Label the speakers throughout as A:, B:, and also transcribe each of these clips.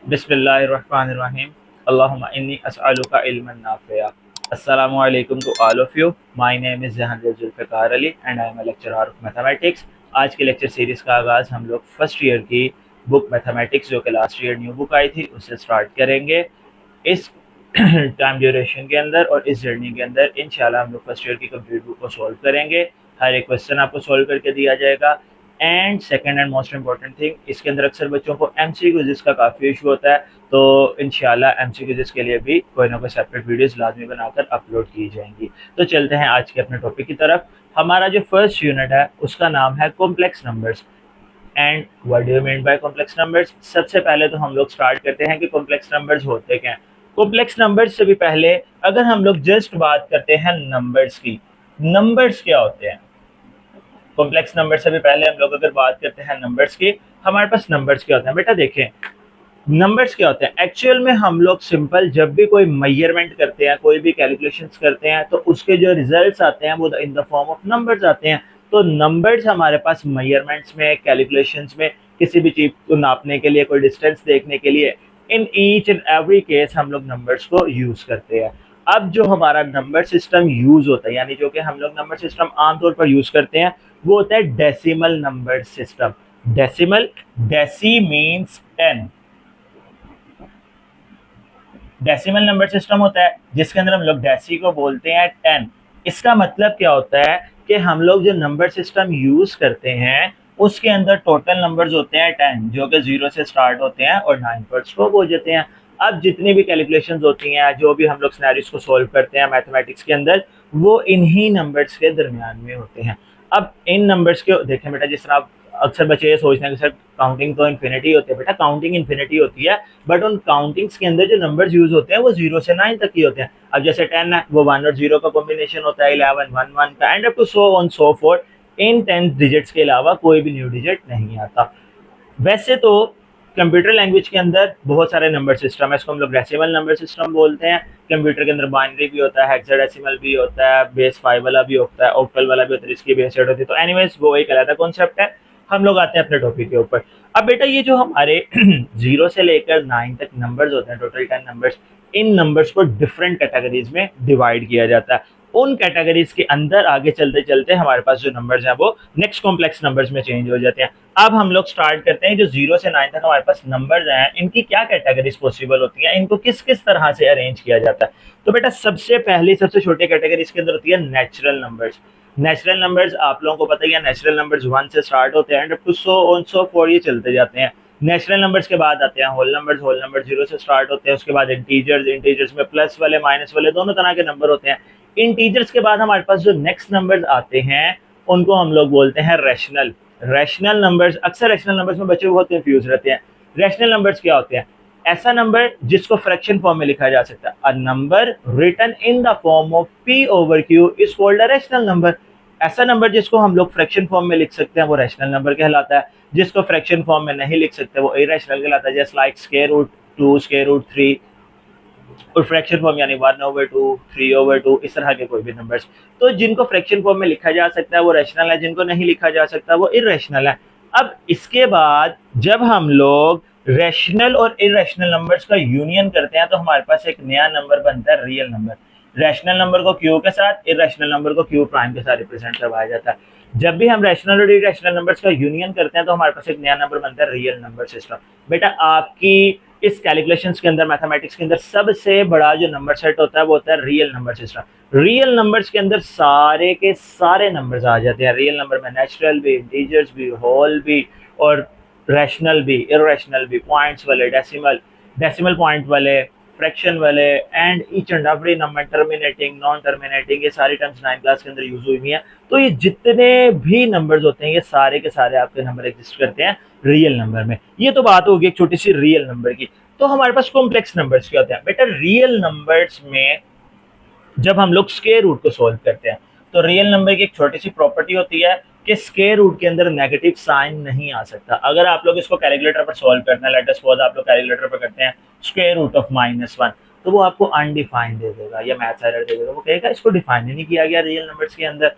A: बिस्मिल्लाहिर्रहमानिर्रहीम। अल्लाहुम्मा इन्नी अस्अलुका इल्मन नाफ़िआ। अस्सलामु अलैकुम to all of you. My name is Jahangir Zulfiqar Ali and I am a lecturer of mathematics. आज के लेक्चर सीरीज़ का आगाज़ हम लोग फर्स्ट ईयर की बुक मैथमेटिक्स, जो कि लास्ट ईयर न्यू बुक आई थी, उससे स्टार्ट करेंगे। इस टाइम ड्यूरेशन के अंदर और इस जर्नी के अंदर इंशाल्लाह हम लोग फर्स्ट ईयर की कंप्लीट बुक को सॉल्व करेंगे। हर एक क्वेश्चन आपको सॉल्व करके दिया जाएगा। And second and most important thing, इसके अंदर अक्सर बच्चों को एमसीक्यूज़ का काफ़ी इशू होता है, तो इंशाल्लाह एमसीक्यूज़ के लिए भी कोई ना कोई सेपरेट वीडियोस लाजमी बनाकर अपलोड की जाएंगी। तो चलते हैं आज के अपने टॉपिक की तरफ। हमारा जो फर्स्ट यूनिट है उसका नाम है complex numbers. And what do you mean by complex numbers? सबसे पहले तो हम लोग स्टार्ट करते हैं कि कॉम्प्लेक्स नंबर्स होते क्या हैं। कॉम्प्लेक्स नंबर्स से भी पहले अगर हम लोग जस्ट बात करते हैं नंबर्स की, नंबर्स क्या होते हैं? कॉम्प्लेक्स नंबर से भी पहले हम लोग अगर बात करते हैं नंबर्स की, हमारे पास नंबर्स क्या होते हैं? बेटा देखें, नंबर्स क्या होते हैं एक्चुअल में। हम लोग सिंपल जब भी कोई मेजरमेंट करते हैं, कोई भी कैलकुलेशंस करते हैं, तो उसके जो रिजल्ट्स आते हैं वो इन द फॉर्म ऑफ नंबर्स आते हैं। तो नंबर्स हमारे पास मेजरमेंट्स में, कैलकुलेशंस में, किसी भी चीज को नापने के लिए, कोई डिस्टेंस देखने के लिए, in each and every case हम लोग नंबर्स को यूज करते हैं। अब जो हमारा नंबर सिस्टम यूज होता है, यानी जो कि हम लोग नंबर सिस्टम आमतौर पर यूज करते हैं, वो होता है decimal number system. Decimal, deci means 10। Decimal number system होता है जिसके अंदर हम लोग डेसी को बोलते हैं 10। इसका मतलब क्या होता है कि हम लोग जो नंबर सिस्टम यूज करते हैं उसके अंदर टोटल नंबर्स होते हैं 10, जो कि 0 से स्टार्ट होते हैं और 9 पर स्टॉप हो जाते हैं। अब जितनी भी कैलकुलेशंस होती हैं, जो भी हम लोग सिनेरियोस को सॉल्व करते हैं मैथमेटिक्स के अंदर, वो इन्हीं नंबर्स के दरमियान में होते हैं। अब इन नंबर्स के देखें बेटा, जिस तरह आप अक्सर बच्चे ये सोचते हैं कि सर काउंटिंग तो इन्फिनिटी होती है। बेटा काउंटिंग इन्फिनिटी होती है, बट उन काउंटिंग्स के अंदर जो नंबर्स यूज होते हैं वो 0 से 9 तक ही होते हैं। अब जैसे 10 है, वो 1 और 0 का कॉम्बिनेशन होता है, 11 1 1 का, and up to so on so forth. इन 10 डिजिट्स के अलावा कोई भी न्यू डिजिट नहीं आता। वैसे तो कंप्यूटर लैंग्वेज के अंदर बहुत सारे नंबर सिस्टम है, इसको हम लोग डेसिमल नंबर सिस्टम बोलते हैं। कंप्यूटर के अंदर बाइनरी भी होता है, हेक्साडेसिमल भी होता है, बेस 5 वाला भी होता है, ऑक्टल वाला भी होता है, जिसकी बेस 8 होती है। तो एनीवेज वो एक अलग कॉन्सेप्ट है। हम लोग आते हैं अपने टॉपिक के ऊपर। अब बेटा ये जो हमारे 0 से लेकर 9 तक नंबर्स होते हैं, टोटल 10 नंबर्स, इन नंबर्स को डिफरेंट कैटेगरीज में डिवाइड किया जाता है। उन कैटेगरीज के अंदर आगे चलते चलते हमारे पास जो नंबर्स हैं वो नेक्स्ट कॉम्प्लेक्स नंबर्स में चेंज हो जाते हैं। अब हम लोग स्टार्ट करते हैं, जो 0 से 9 तक हमारे पास नंबर्स हैं, इनकी क्या कैटेगरीज पॉसिबल होती हैं, इनको किस किस तरह से अरेंज किया जाता है। तो बेटा सबसे पहली, सबसे छोटी कैटेगरी इसके अंदर होती है नेचुरल नंबर्स। नेचुरल नंबर्स आप लोगों को पता ही है, नेचुरल नंबर्स 1 से स्टार्ट होते हैं and up to so on so forth, ये चलते जाते हैं। नेचुरल नंबर्स के बाद आते हैं होल नंबर्स। होल नंबर 0 से स्टार्ट होते हैं। उसके बाद इंटीजर्स, इंटीजर्स में प्लस वाले, माइनस वाले, दोनों तरह के नंबर होते हैं। इंटीजर्स के बाद हमारे पास जो नेक्स्ट नंबर्स आते हैं उनको हम लोग बोलते हैं रैशनल। रैशनल नंबर्स, अक्सर रैशनल नंबर्स में बच्चे बहुत कंफ्यूज रहते हैं। रैशनल नंबर्स क्या होते हैं? ऐसा नंबर जिसको फ्रैक्शन फॉर्म में लिखा जा सकता है। A number written in the form of p over q is called a rational number. ऐसा नंबर जिसको हम लोग फ्रैक्शन फॉर्म में लिख सकते हैं वो रैशनल नंबर कहलाता है। जिसको फ्रैक्शन फॉर्म में नहीं लिख सकते वो इरेशनल कहलाता है। Just like square root 2, square root 3, और फ्रैक्शन फॉर्म यानी 1/2, 3/2, इस तरह के कोई भी नंबर्स। तो जिनको फ्रैक्शन फॉर्म में लिखा जा सकता है वो रैशनल है, जिनको नहीं लिखा जा सकता वो इरेशनल है। अब इसके बाद जब हम लोग रैशनल और इरेशनल नंबर्स का यूनियन करते हैं तो हमारे पास एक नया नंबर बनता है, रियल नंबर। रैशनल नंबर को क्यू के साथ, इरेशनल नंबर को क्यू प्राइम के साथ रिप्रेजेंट करवाया जाता है। जब भी हम रैशनल और इरेशनल नंबर्स का यूनियन करते हैं तो हमारे पास एक नया नंबर बनता है, रियल नंबर सिस्टम। बेटा आपकी इस कैलकुलेशंस के अंदर, मैथमेटिक्स के अंदर सबसे बड़ा जो नंबर सेट होता है वो होता है real number system. Real numbers के अंदर सारे के सारे नंबर्स आ जाते हैं। रियल नंबर में नेचुरल भी, इंटीजर्स भी, होल भी, और रैशनल भी, इरेशनल भी, पॉइंट्स वाले, डेसिमल, डेसिमल पॉइंट वाले, फ्रैक्शन वाले, and each and every number, terminating, non terminating, ये सारी टर्म्स 9 क्लास के अंदर यूज हुई हुई हैं। तो ये जितने भी नंबर्स होते हैं ये सारे के सारे आपके नंबर एग्जिस्ट करते हैं रियल नंबर में। ये तो बात होगी एक छोटी सी रियल नंबर की। तो हमारे पास कॉम्प्लेक्स नंबर्स क्या होते हैं? बेटा रियल नंबर्स में जब हम लोग स्क्वायर रूट को सॉल्व करते हैं तो रियल नंबर की एक छोटी सी प्रॉपर्टी होती है कि स्क्वायर रूट के अंदर नेगेटिव साइन नहीं आ सकता। अगर आप लोग इसको कैलकुलेटर पर सॉल्व करते हैं, लेट अस सपोज आप लोग कैलकुलेटर पर करते हैं स्क्वायर रूट ऑफ -1, तो वो आपको अनडिफाइंड दे देगा या मैथ्स एरर दे देगा। वो कहेगा इसको डिफाइन ही नहीं किया गया रियल नंबर्स के अंदर।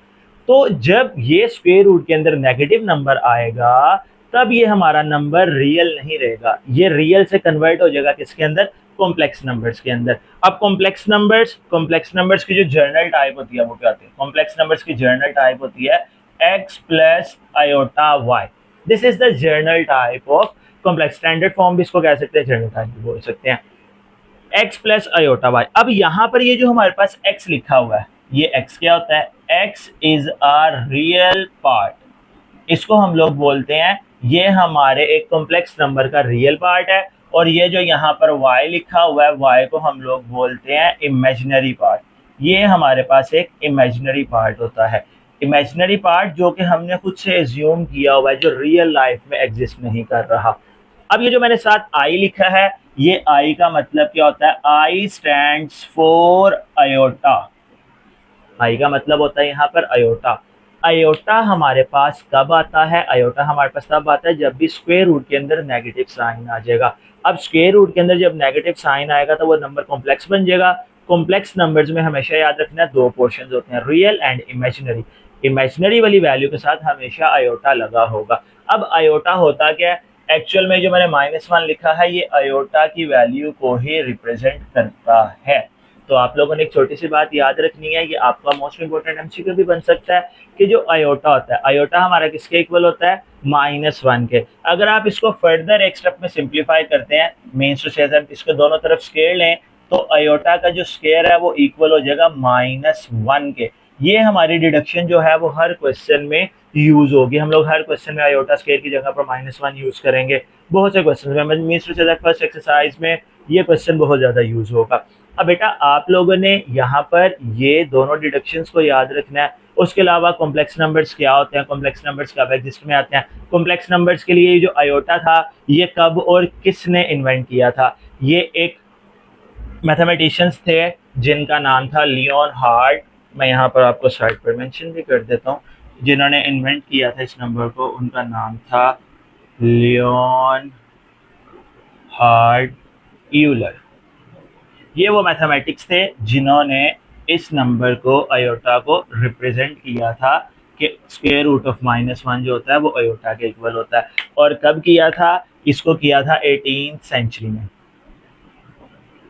A: तो जब ये स्क्वायर रूट के अंदर नेगेटिव नंबर आएगा तब ये हमारा नंबर रियल नहीं रहेगा, ये रियल से कन्वर्ट हो जाएगा किसके अंदर, कॉम्प्लेक्स नंबर्स के अंदर। अब कॉम्प्लेक्स नंबर्स की जो जर्नल टाइप होती है वो क्या होती है, कॉम्प्लेक्स नंबर्स की जर्नल टाइप होती है x plus iota y। This is the journal type of complex, standard form भी इसको कह सकते हैं, जर्नल टाइप भी बोल सकते हैं, x प्लस आयोटा वाई। अब यहाँ पर ये जो हमारे पास x लिखा हुआ है, ये x क्या होता है, x is a real part, इसको हम लोग बोलते हैं, ये हमारे एक कॉम्प्लेक्स नंबर का रियल पार्ट है। और ये जो यहाँ पर y लिखा हुआ है, y को हम लोग बोलते हैं इमेजिनरी पार्ट, ये हमारे पास एक इमेजिनरी पार्ट होता है, इमेजिनरी पार्ट जो कि हमने खुद से एज्यूम किया हुआ है, जो रियल लाइफ में एग्जिस्ट नहीं कर रहा। अब ये जो मैंने साथ आई लिखा है, ये आई का मतलब क्या होता है, आई स्टैंड्स फॉर अयोटा, आई का मतलब होता है यहाँ पर अयोटा। अयोटा हमारे पास कब आता है, अयोटा हमारे पास तब आता है जब भी स्क्वायर रूट के अंदर नेगेटिव साइन आ जाएगा। अब स्क्वायर रूट के अंदर जब नेगेटिव साइन आएगा तो वो नंबर कॉम्प्लेक्स बन जाएगा। कॉम्प्लेक्स नंबर्स में हमेशा याद रखना दो पोर्शन होते हैं, रियल एंड इमेजिनरी। इमेजिनरी वाली वैल्यू के साथ हमेशा अयोटा लगा होगा। अब अयोटा होता क्या है, एक्चुअल में जो मैंने -1 लिखा है, ये अयोटा की वैल्यू को ही रिप्रेजेंट करता है। तो आप लोगों ने एक छोटी सी बात याद रखनी है, ये आपका मोस्ट इंपोर्टेंट एमसीक्यू भी बन सकता है, कि जो अयोटा होता है, अयोटा हमारा किसके इक्वल होता है, -1 के। अगर आप इसको फर्दर एक स्टेप में सिंप्लीफाई करते हैं, मीन्स टू से इसके दोनों तरफ स्केयर लें, तो अयोटा का जो स्केयर है वो इक्वल हो जाएगा -1 के। ये हमारी डिडक्शन जो है वो हर क्वेश्चन में यूज होगी, हम लोग हर क्वेश्चन में अयोटा स्केयर की जगह पर -1 यूज करेंगे, बहुत से क्वेश्चन में, मीन्स टू से फर्स्ट एक्सरसाइज में ये क्वेश्चन बहुत ज्यादा यूज होगा। अब बेटा आप लोगों ने यहाँ पर ये दोनों डिडक्शंस को याद रखना है। उसके अलावा कॉम्प्लेक्स नंबर्स क्या होते हैं, कॉम्प्लेक्स नंबर्स कब एग्जिस्ट में आते हैं, कॉम्प्लेक्स नंबर्स के लिए जो अयोटा था ये कब और किसने इन्वेंट किया था, ये एक मैथमेटिशियंस थे जिनका नाम था लियोन हार्ट। मैं यहाँ पर आपको साइड पर मेंशन भी कर देता हूँ, जिन्होंने इन्वेंट किया था इस नंबर को, उनका नाम था लियोन हार्ट यूलर। ये वो मैथमेटिक्स थे जिन्होंने इस नंबर को, अयोटा को रिप्रेजेंट किया था कि स्क्वायर रूट ऑफ -1 जो होता है वो अयोटा के इक्वल होता है। और कब किया था, इसको किया था 18th सेंचुरी में,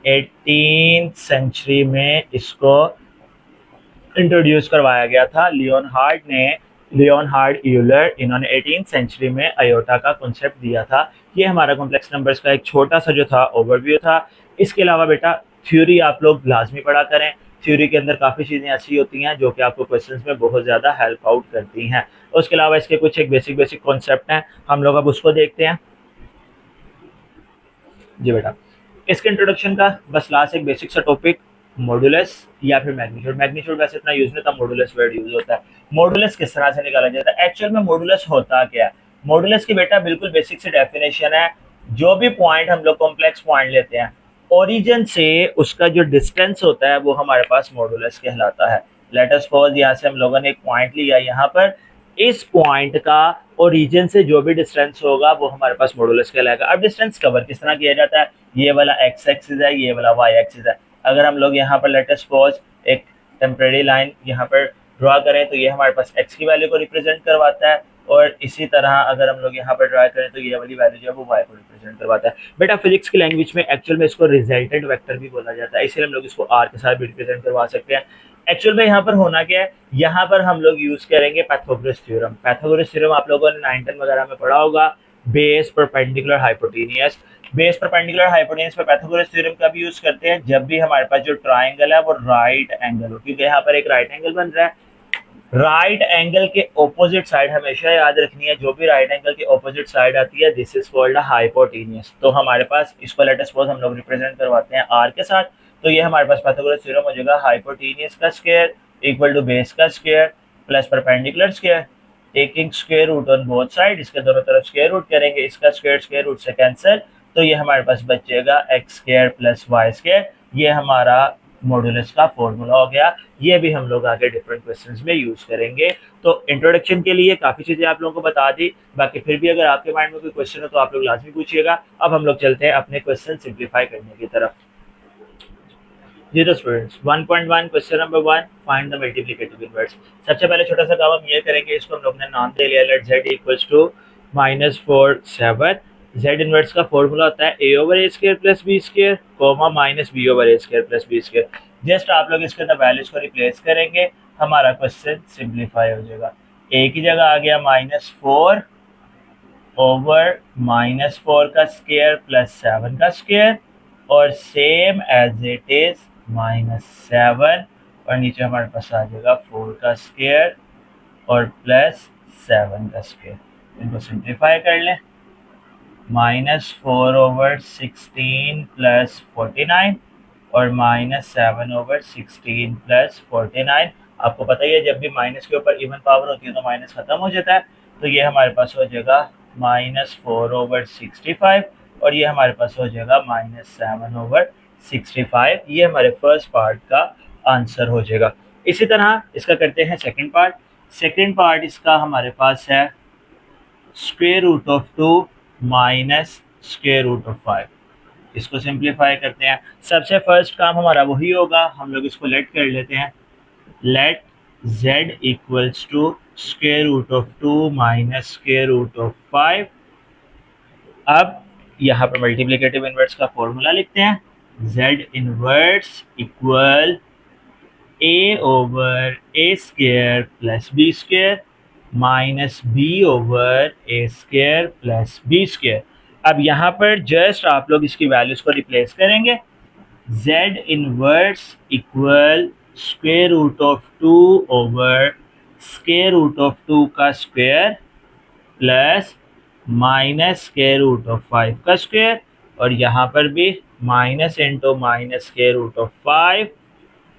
A: 18th सेंचुरी में इसको इंट्रोड्यूस करवाया गया था लियोन हार्ट ने, लियोन हार्ट यूलर, इन्होंने 18th सेंचुरी में अयोटा का कॉन्सेप्ट दिया था। ये हमारा कॉम्प्लेक्स नंबर्स का एक छोटा सा जो था ओवरव्यू था। इसके अलावा बेटा थ्योरी आप लोग लाजमी पढ़ा करें, थ्योरी के अंदर काफ़ी चीज़ें ऐसी होती हैं जो कि आपको क्वेश्चंस में बहुत ज़्यादा हेल्प आउट करती हैं। उसके अलावा इसके कुछ एक बेसिक बेसिक कॉन्सेप्ट हैं, हम लोग अब उसको देखते हैं। जी बेटा, इसके इंट्रोडक्शन का बस लास्ट एक बेसिक सा टॉपिक, मॉडुलस या फिर मैग्नीट्यूड। मैग्नीट्यूड वैसे इतना यूज नहीं होता, मॉडुलस वर्ड यूज होता है। मॉडुलस किस तरह से निकाला जाता है, एक्चुअल में मॉडुलस होता क्या है, मॉडुलस की बेटा बिल्कुल बेसिक सी डेफिनेशन है, जो भी पॉइंट हम लोग कॉम्प्लेक्स पॉइंट लेते हैं, ओरिजिन से उसका जो डिस्टेंस होता है वो हमारे पास मॉडुलस कहलाता है। लेट अस सपोज यहाँ से हम लोगों ने एक पॉइंट लिया, यहाँ पर इस पॉइंट का ओरिजिन से जो भी डिस्टेंस होगा वो हमारे पास मॉडुलस कहलाएगा। अब डिस्टेंस कवर किस तरह किया जाता है, ये वाला एक्स एक्सिस है, ये वाला वाई एक्सिस है। अगर हम लोग यहाँ पर लेट अस सपोज एक टेम्परेरी लाइन यहाँ पर ड्रॉ करें तो ये हमारे पास एक्स की वैल्यू को रिप्रेजेंट करवाता है, और इसी तरह अगर हम लोग यहाँ पर ड्रा करें तो ये वाली वैल्यू जो है वो वाई को रिप्रेजेंट करवाता है। बेटा फिजिक्स की लैंग्वेज में एक्चुअल में इसको रिजल्टेंट वेक्टर भी बोला जाता है, इसलिए हम लोग इसको आर के साथ भी रिप्रेजेंट करवा सकते हैं। एक्चुअल में यहाँ पर होना क्या है, यहाँ पर हम लोग यूज करेंगे पाइथागोरस थ्योरम। पाइथागोरस थ्योरम आप लोगों ने 9th वगैरह में पढ़ा होगा, base perpendicular hypotenuse. Base perpendicular hypotenuse पर पाइथागोरस थ्योरम का भी यूज करते हैं जब भी हमारे पास जो ट्राइंगल है वो राइट एंगल हो, क्योंकि यहाँ पर एक राइट एंगल बन रहा है। राइट एंगल के ऑपोजिट साइड हमेशा याद रखनी है, जो भी राइट एंगल की ऑपोजिट साइड आती है दिस इज कॉल्ड हाइपोटेनियस। तो हमारे पास इसको लेट अस सपोज हम लोग रिप्रेजेंट करवाते हैं आर के साथ, तो ये हमारे पास पाइथागोरस थ्योरम हो जाएगा, हाइपोटेनियस का स्क्वायर इक्वल टू बेस का square plus perpendicular square, taking square root on both side, इसके दोनों तरफ स्क्वायर रूट करेंगे, इसका स्क्वायर रूट से कैंसिल, तो ये हमारे पास बचेगा x square plus y square. ये हमारा मॉडुलस का फॉर्मूला हो गया, ये भी हम लोग आगे डिफरेंट क्वेश्चंस में यूज करेंगे। तो इंट्रोडक्शन के लिए काफी चीजें आप लोगों को बता दी, बाकी फिर भी अगर आपके माइंड में कोई क्वेश्चन हो तो आप लोग लाजमी पूछिएगा। अब हम लोग चलते हैं अपने क्वेश्चन सिंप्लीफाई करने की तरफ। जी तो students 1.1 question number 1, find the multiplicative inverse. सबसे पहले छोटा सा काम हम ये करेंगे, इसको हम लोग ने नाम दे लिया, let z equals to -4 7। Z inverse का फॉर्मूला होता है A over A square plus B square comma minus B over A square plus B square. Just आप लोग इसके अंदर वैल्यूज को रिप्लेस करेंगे, हमारा क्वेश्चन सिंप्लीफाई हो जाएगा। ए की जगह आ गया -4 ओवर -4 का स्क्वायर प्लस 7 का स्क्वायर, और सेम एज इट इज -7, और नीचे हमारे पास आ जाएगा 4 का स्क्वायर और प्लस 7 का स्क्वायर। इनको सिंप्लीफाई कर लें, -4 ओवर 16 प्लस 49 और -7 ओवर 16 प्लस 49। आपको पता ही है जब भी माइनस के ऊपर इवन पावर होती है तो माइनस खत्म हो जाता है, तो ये हमारे पास हो जाएगा -4 ओवर 65, और ये हमारे पास हो जाएगा -7 ओवर 65। ये हमारे फर्स्ट पार्ट का आंसर हो जाएगा। इसी तरह इसका करते हैं सेकंड पार्ट। सेकंड पार्ट इसका हमारे पास है square root of 2 minus square root of 5। इसको सिंप्लीफाई करते हैं। सबसे फर्स्ट काम हमारा वही होगा, हम लोग इसको लेट कर लेते हैं। Let z equals to square root of 2 minus square root of 5। अब यहाँ पर मल्टीप्लिकेटिव इनवर्स का फॉर्मूला लिखते हैं। z inverse equal a over a square plus B square minus B over a square plus B square. अब यहाँ पर just आप लोग इसकी वैल्यूज को रिप्लेस करेंगे। z inverse equal square root of 2 over square root of 2 का square plus minus square root of 5 का स्क्वायर, और यहाँ पर भी minus into minus square root of 5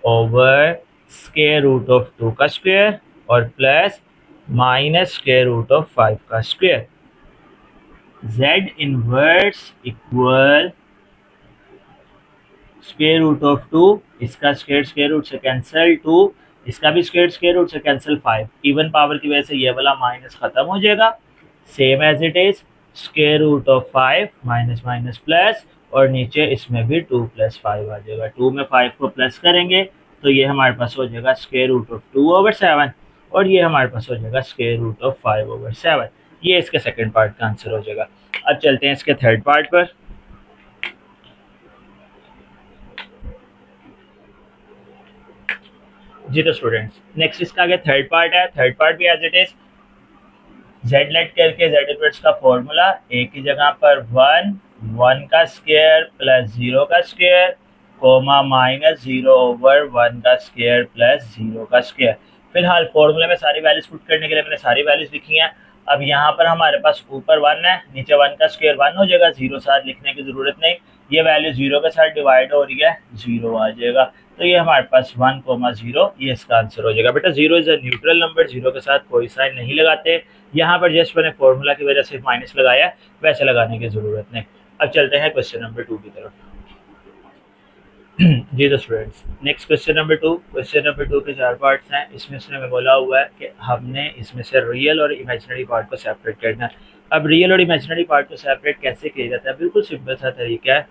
A: over square root of 2 का स्क्वायर और plus minus square root of 5 का square. z inverse equal square root of 2, इसका स्क्वायर रूट से कैंसिल 2, इसका भी स्क्वायर रूट से कैंसिल 5। इवन पावर की वजह से ये वाला माइनस खत्म हो जाएगा। Same as it is square root of 5 minus minus plus, और नीचे इसमें भी 2 प्लस 5 आ जाएगा। 2 में 5 को प्लस करेंगे तो ये हमारे पास हो जाएगा स्क्वायर रूट ऑफ 2 ओवर 7, और ये हमारे पास हो जाएगा स्क्वायर रूट ऑफ 5 ओवर 7। ये इसके सेकंड पार्ट का आंसर हो जाएगा। अब चलते हैं इसके थर्ड पार्ट पर। जी तो स्टूडेंट्स, नेक्स्ट इसका आगे थर्ड पार्ट है। थर्ड पार्ट भी as it is z let करके जेड इनवर्स का फॉर्मूला, ए की जगह पर 1 का स्क्वायर प्लस 0 का स्क्वायर कोमा माइनस 0 ओवर 1 का स्क्वायर प्लस 0 का स्क्वायर। फिलहाल फॉर्मूले में सारी वैल्यूज पुट करने के लिए मैंने सारी वैल्यूज लिखी हैं। अब यहाँ पर हमारे पास ऊपर 1 है, नीचे 1 का स्क्वायर 1 हो जाएगा, 0 साथ लिखने की ज़रूरत नहीं। ये वैल्यू 0 के साथ डिवाइड हो रही है, 0 आ जाएगा। तो ये हमारे पास 1,0, ये इसका आंसर हो जाएगा। बेटा 0 इज अ न्यूट्रल नंबर, 0 के साथ कोई साइन नहीं लगाते। यहाँ पर जस्ट मैंने फॉर्मूला की वजह से माइनस लगाया, वैसे लगाने की ज़रूरत नहीं। अब चलते हैं क्वेश्चन नंबर 2 की तरफ। जी तो students, next question number 2। Question number 2 के 4 पार्ट्स हैं। इसमें उसने बोला हुआ है कि हमने इसमें से रियल और इमेजिनरी पार्ट को सेपरेट करना है। अब रियल और इमेजिनरी पार्ट को सेपरेट कैसे किया जाता है? बिल्कुल सिंपल सा तरीका है।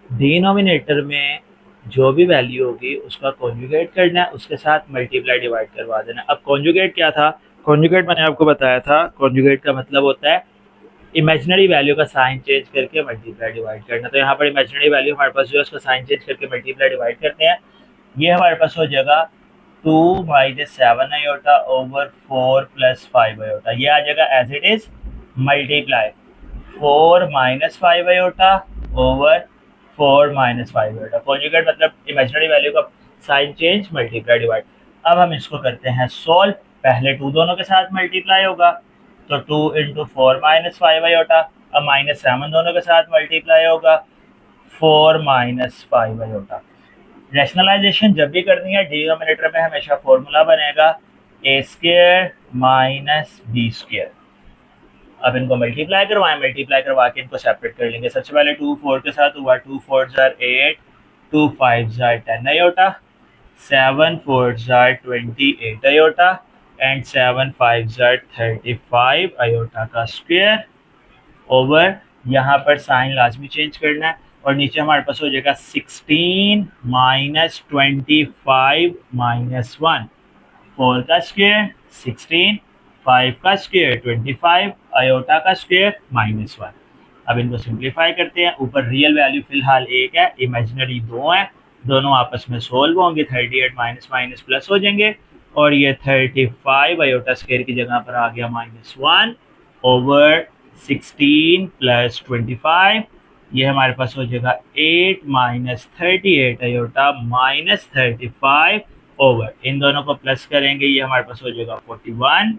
A: डिनोमिनेटर में जो भी वैल्यू होगी उसका कॉन्जुगेट करना है, उसके साथ मल्टीप्लाई डिवाइड करवा देना। अब कॉन्जुगेट क्या था? कॉन्जुगेट मैंने आपको बताया था, कॉन्जुगेट का मतलब होता है इमेजिनरी वैल्यू का साइन चेंज करके मल्टीप्लाई डिवाइड करना। तो यहाँ पर इमेजिनरी वैल्यू हमारे पास जो है उसका साइन चेंज करके मल्टीप्लाई डिवाइड करते हैं। ये हमारे पास हो जाएगा 2 minus 7 iota over 4 plus 5 iota. ये आ जाएगा as it is multiply 4 minus 5 iota over 4 minus 5 iota. Conjugate मतलब इमेजिनरी वैल्यू का साइन चेंज मल्टीप्लाई डिवाइड। अब हम इसको करते हैं सॉल्व। पहले 2 दोनों के साथ मल्टीप्लाई होगा, तो 2 इंटू 4 माइनस 5 आयोटा। अब -7 दोनों के साथ मल्टीप्लाई होगा, 4 माइनस 5 आयोटा। रैशनलाइजेशन जब भी करनी है, डिनोमिनेटर में हमेशा फॉर्मूला बनेगा ए स्क्वायर माइनस बी स्क्वायर। अब इनको मल्टीप्लाई करवाएं, मल्टीप्लाई करवा के इनको सेपरेट कर लेंगे। सबसे पहले 2 4 के साथ हुआ, 2 4 jar 8, 2 5 jar 10 iota, 7 4 jar 28 iota and 7 5 jar 35 iota का स्क्वायर ओवर, यहाँ पर साइन लाजमी चेंज करना है, और नीचे हमारे पास हो जाएगा 16 माइनस 25 माइनस 1, 4 का स्क्वायर 16, 5 का स्क्वायर 25 आयोटा का स्क्वायर -1। अब इनको सिंप्लीफाई करते हैं। ऊपर रियल वैल्यू फिलहाल एक है, इमेजिनरी दो है, दोनों आपस में सोल्व होंगे, 38 माइनस माइनस प्लस हो जाएंगे और ये 35 आयोटा स्क्वायर की जगह पर आ गया -1 ओवर 16 प्लस 25। ये हमारे पास हो जाएगा 8 माइनस 38 आयोटा -35 ओवर, इन दोनों को प्लस करेंगे, ये हमारे पास हो जाएगा 41।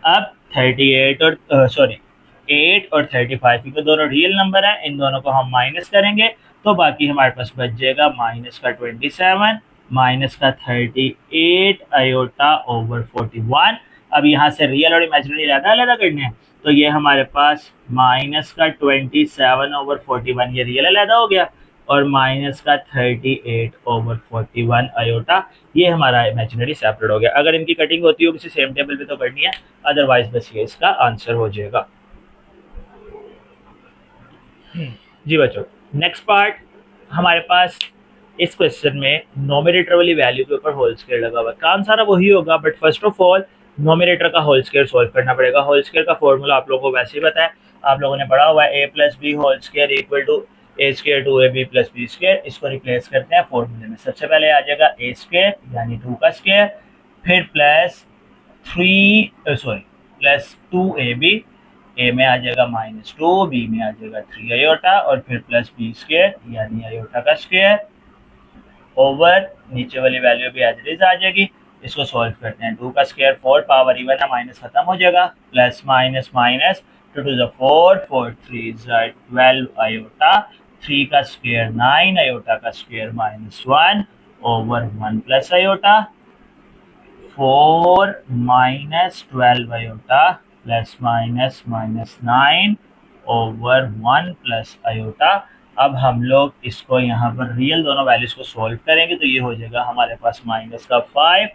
A: अब 38 और सॉरी 8 और 35 क्योंकि दोनों रियल नंबर हैं, इन दोनों को हम माइनस करेंगे तो बाकी हमारे पास बच जाएगा माइनस का 27 माइनस का 38 आयोटा ओवर 41। अब यहाँ से रियल और इमेजिनरी अलग अलग करने हैं तो ये हमारे पास माइनस का 27 ओवर 41 ये रियल अलग हो गया और माइनस का 38 ओवर 41 आयोटा ये हमारा इमेजिनरी सेपरेट हो गया। अगर इनकी कटिंग होती हो किसी सेम टेबल पे तो करनी है, अदरवाइज बस ये इसका आंसर हो जाएगा। जी बच्चों, नेक्स्ट पार्ट हमारे पास इस क्वेश्चन में नोमिनेटर वाली वैल्यू के ऊपर होल स्क्वायर लगा हुआ है। काम सारा वही होगा but first of all nominator का होल स्क्वायर सॉल्व करना पड़ेगा। होल स्क्वायर का फॉर्मूला आप लोगों को वैसे ही पता है, आप लोगों ने पढ़ा हुआ है, A plus B whole square equal to A square two A B plus B square. इसको रिप्लेस करते हैं फॉर्मूले में। सबसे पहले आ जाएगा ए स्क्वायर यानी 2 का स्क्वायर, फिर प्लस 2ab, ए में आ जाएगा -2, बी में आ जाएगा 3 आयोटा और फिर प्लस बी स्क्वायर यानी आयोटा का स्क्वायर ओवर नीचे वाली वैल्यू भी एज इट इज आ जाएगी। इसको सॉल्व करते हैं। 2 का स्क्वायर 4 पावर इवन है, माइनस खत्म हो जाएगा, plus minus minus 2 to the 4 4 3 12 iota, 3 का स्क्वायर 9 आयोटा का square -1 over 1 plus iota, 4 minus 12 iota plus minus minus 9 over 1 plus iota. अब हम लोग इसको यहाँ पर रियल दोनों वैल्यूज को सॉल्व करेंगे तो ये हो जाएगा हमारे पास माइनस का 5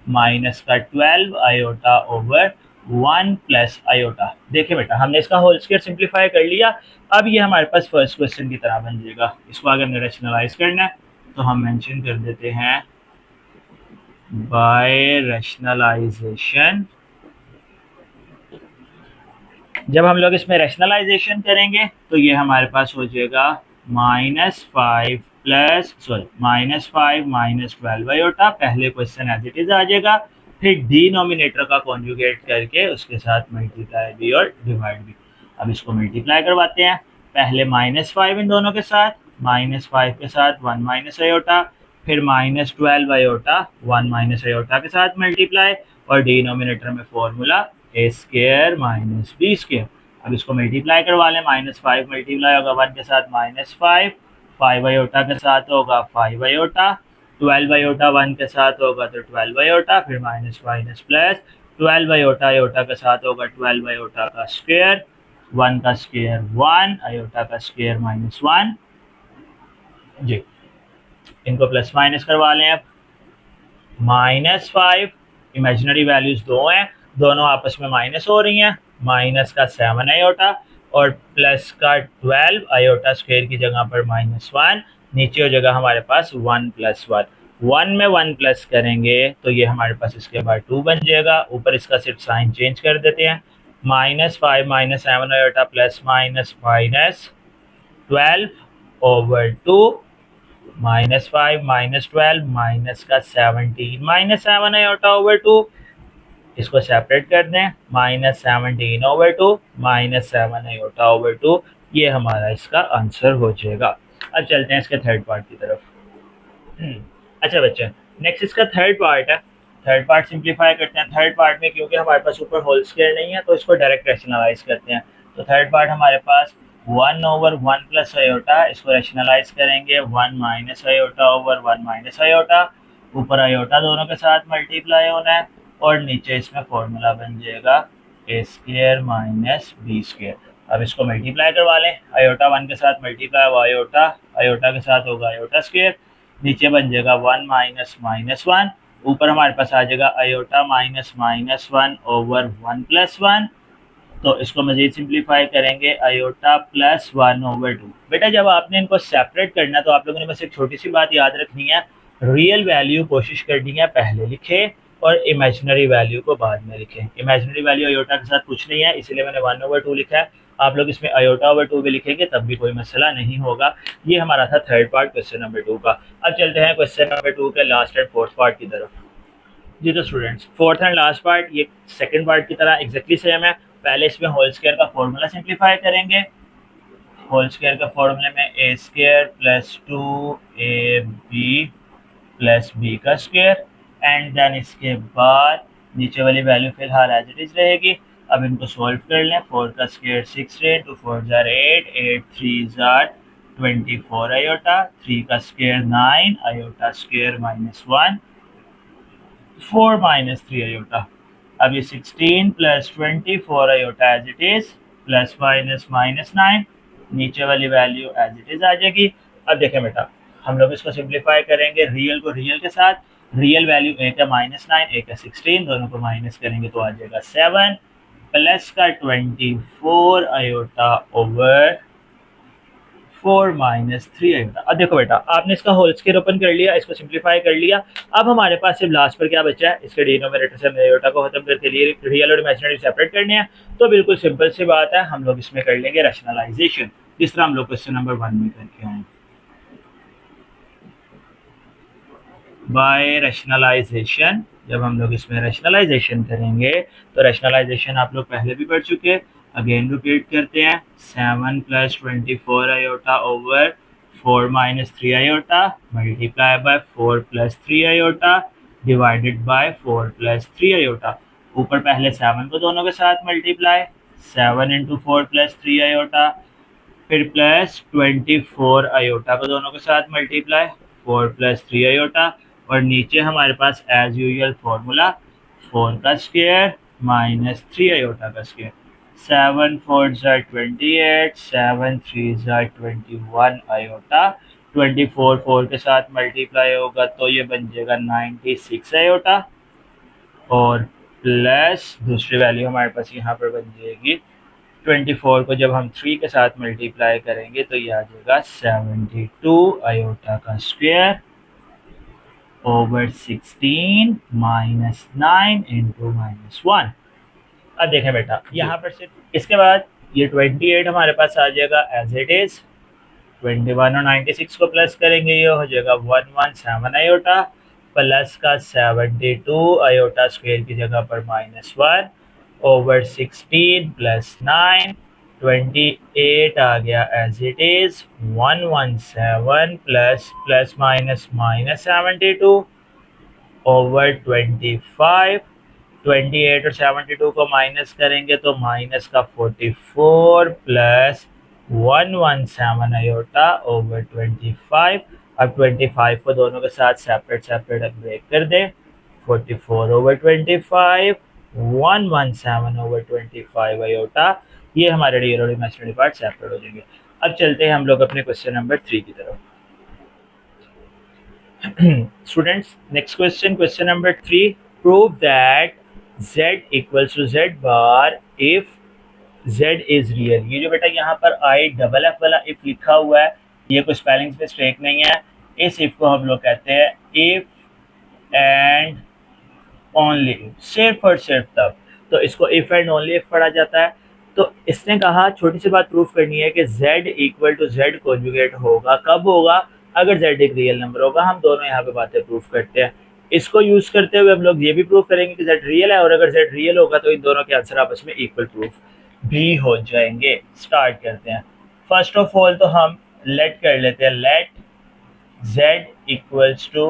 A: माइनस का 12 आयोटा ओवर 1 प्लस आयोटा। देखिए बेटा, हमने इसका होल स्क्वायर सिंप्लीफाई कर लिया। अब ये हमारे पास फर्स्ट क्वेश्चन की तरह बन जाएगा। इसको अगर हमने रैशनलाइज करना है तो हम मेंशन कर देते हैं बाय रैशनलाइजेशन। जब हम लोग इसमें रैशनलाइजेशन करेंगे तो ये हमारे पास हो जाएगा -5 माइनस 12 आयोटा। पहले क्वेश्चन एज इट इज आ जाएगा, फिर डिनोमिनेटर का कॉन्जुगेट करके उसके साथ मल्टीप्लाई भी और डिवाइड भी। अब इसको मल्टीप्लाई करवाते हैं। पहले -5 इन दोनों के साथ, -5 के साथ 1 माइनस आयोटा, फिर -12 आयोटा 1 माइनस आयोटा के साथ मल्टीप्लाई और डिनोमिनेटर में फॉर्मूला ए स्क्वायर माइनस बी स्क्वायर। अब इसको मल्टीप्लाई करवा लें। -5 मल्टीप्लाई होगा 1 के साथ -5, 5 आयोटा के साथ होगा 5 आयोटा, 12 आयोटा 1 के साथ होगा तो 12 आयोटा, फिर minus minus plus 12 iota iota के साथ होगा 12 आयोटा का स्क्वायर, 1 का स्क्वायर 1 आयोटा का स्क्वायर -1। जी, इनको प्लस माइनस करवा लें। अब -5 इमेजिनरी वैल्यूज दो हैं, दोनों आपस में माइनस हो रही हैं, माइनस का 7 आयोटा और प्लस का 12 आयोटा स्क्वायर की जगह पर -1, नीचे हो जाएगा हमारे पास 1 प्लस 1। 1 में 1 प्लस करेंगे तो ये हमारे पास इसके बाद 2 बन जाएगा। ऊपर इसका सिर्फ साइन चेंज कर देते हैं, -5 minus 7 iota plus minus minus 12 over 2, -5 -12 minus का 17 माइनस 7 आयोटा ओवर 2। इसको सेपरेट कर दें, -17 ओवर 2 -7 आयोटा ओवर 2। ये हमारा इसका आंसर हो जाएगा। अब चलते हैं इसके थर्ड पार्ट की तरफ। अच्छा बच्चे, नेक्स्ट इसका थर्ड पार्ट है। थर्ड पार्ट सिंप्लीफाई करते हैं। थर्ड पार्ट में क्योंकि हमारे पास ऊपर होल स्क्वायर नहीं है तो इसको डायरेक्ट रैशनलाइज करते हैं। तो थर्ड पार्ट हमारे पास 1 ओवर 1 प्लस आयोटा, इसको रैशनलाइज करेंगे 1 minus iota over 1 minus iota. ऊपर आयोटा दोनों के साथ मल्टीप्लाई होना है और नीचे इसमें फॉर्मूला बन जाएगा A square minus B square. अब इसको मल्टीप्लाई करवा लें। आयोटा 1 के साथ मल्टीप्लाई हुआ आयोटा, आयोटा के साथ होगा आयोटा स्क्वायर, नीचे बन जाएगा 1 माइनस माइनस 1, ऊपर हमारे पास आ जाएगा iota minus minus 1 over 1 plus 1। तो इसको मजीद सिंप्लीफाई करेंगे आयोटा प्लस 1 ओवर 2। बेटा जब आपने इनको सेपरेट करना है तो आप लोगों ने बस एक छोटी सी बात याद रखनी है, रियल वैल्यू कोशिश करनी है पहले लिखे और इमेजिनरी वैल्यू को बाद में लिखें। इमेजिनरी वैल्यू अयोटा के साथ कुछ नहीं है, इसीलिए मैंने 1/2 लिखा है। आप लोग इसमें अयोटा/2 भी लिखेंगे तब भी कोई मसला नहीं होगा। ये हमारा था थर्ड पार्ट क्वेश्चन नंबर 2 का। अब चलते हैं क्वेश्चन नंबर 2 के लास्ट एंड फोर्थ पार्ट की तरफ। जी तो students, fourth and last part ये सेकंड पार्ट की तरह एग्जैक्टली सेम है। पहले इसमें होल स्क्वायर का फॉर्मूला सिंप्लीफाई करेंगे। होल स्क्वायर का फॉर्मूले में A square plus 2ab plus B का स्क्वायर, एंड देन इसके बाद नीचे वाली वैल्यू फिलहाल एज इट इज रहेगी। अब इनको सॉल्व कर लें। 4 का स्क्वायर 6 रे, 2 4 जार 8, 8 3 जार 24 आयोटा, 3 का स्क्वायर 9 आयोटा स्क्वायर -1, 4 -3 आयोटा। अब ये 16 plus 24 iota as it is, plus minus -9, नीचे वाली वैल्यू एज इट इज आ जाएगी। अब देखें बेटा, हम लोग इसको सिंप्लीफाई करेंगे रियल को रियल के साथ। रियल वैल्यू एक है -9, एक है 16, दोनों को माइनस करेंगे तो आ जाएगा 7 प्लस का 24 आयोटा ओवर 4 -3 आयोटा। अब देखो बेटा, आपने इसका होल स्क्वायर ओपन कर लिया, इसको सिंप्लीफाई कर लिया। अब हमारे पास सिर्फ लास्ट पर क्या बचा है, इसके डिनोमिनेटर से आयोटा को खत्म करके लिए रियल और इमेजिनरी सेपरेट करने हैं। तो बिल्कुल सिंपल सी बात है, हम लोग इसमें कर लेंगे रैशनलाइजेशन, जिस तरह हम लोग क्वेश्चन नंबर 1 में करके आए। बाय रैशनलाइजेशन, जब हम लोग इसमें रैशनलाइजेशन करेंगे तो रैशनलाइजेशन आप लोग पहले भी पढ़ चुके हैं, अगेन रिपीट करते हैं। 7 plus 24 iota over 4 -3 iota multiply by 4 plus 3 iota divided by 4 plus 3 iota. ऊपर पहले 7 को दोनों के साथ मल्टीप्लाई, 7 इंटू 4 प्लस 3 आयोटा, फिर प्लस 24 आयोटा को दोनों के साथ मल्टीप्लाई, 4 प्लस 3 आयोटा, और नीचे हमारे पास एज यूजुअल फॉर्मूला 4 का स्क्वायर माइनस 3 आयोटा का स्क्वायर। 7 4 ज़ा 28, 7 3 ज़ा 21 आयोटा, 24 4 के साथ मल्टीप्लाई होगा तो ये बन जाएगा 96 आयोटा, और प्लस दूसरी वैल्यू हमारे पास यहाँ पर बन जाएगी 24 को जब हम 3 के साथ मल्टीप्लाई करेंगे तो ये आ जाएगा 72 आयोटा का स्क्वायर ओवर 16 -9 इंटू -1। अब देखें बेटा, यहाँ पर से इसके बाद ये 28 हमारे पास आ जाएगा एज इट इज। 21 और 96 को प्लस करेंगे, ये हो जाएगा 117 आयोटा, प्लस का 72 आयोटा स्क्वायर की जगह पर -1 ओवर 16 प्लस 9, 28 आ गया as it is. 117 plus plus minus -72 over 25, 28 और 72 को माइनस करेंगे तो माइनस का 44 प्लस 117 आयोटा ओवर 25। अब 25 को दोनों के साथ सेपरेट सेपरेट ब्रेक कर दें। 44 ओवर 25, 117 ओवर 25 आयोटा। ये हमारे रियल और इमेजिनरी पार्ट सेपरेट हो जाएंगे। अब चलते हैं हम लोग अपने क्वेश्चन नंबर 3 की तरफ। Students, next question, question number 3. Prove that z equals to z bar if z is real. ये जो बेटा यहाँ पर IFF वाला if लिखा हुआ है, ये कोई स्पेलिंग मिस्टेक नहीं है। इस if को हम लोग कहते हैं if and only if, सिर्फ और सिर्फ तब। तो इसको if and only if पढ़ा जाता है। तो इसने कहा छोटी सी बात प्रूफ करनी है कि z equal to z conjugate होगा। कब होगा? अगर z एक रियल नंबर होगा। हम दोनों यहाँ पे बातें प्रूफ करते हैं। इसको यूज करते हुए हम लोग ये भी प्रूफ करेंगे कि z रियल है, और अगर z रियल होगा तो इन दोनों के आंसर आपस में इक्वल प्रूफ भी हो जाएंगे। स्टार्ट करते हैं। फर्स्ट ऑफ ऑल तो हम लेट कर लेते हैं, let z equals to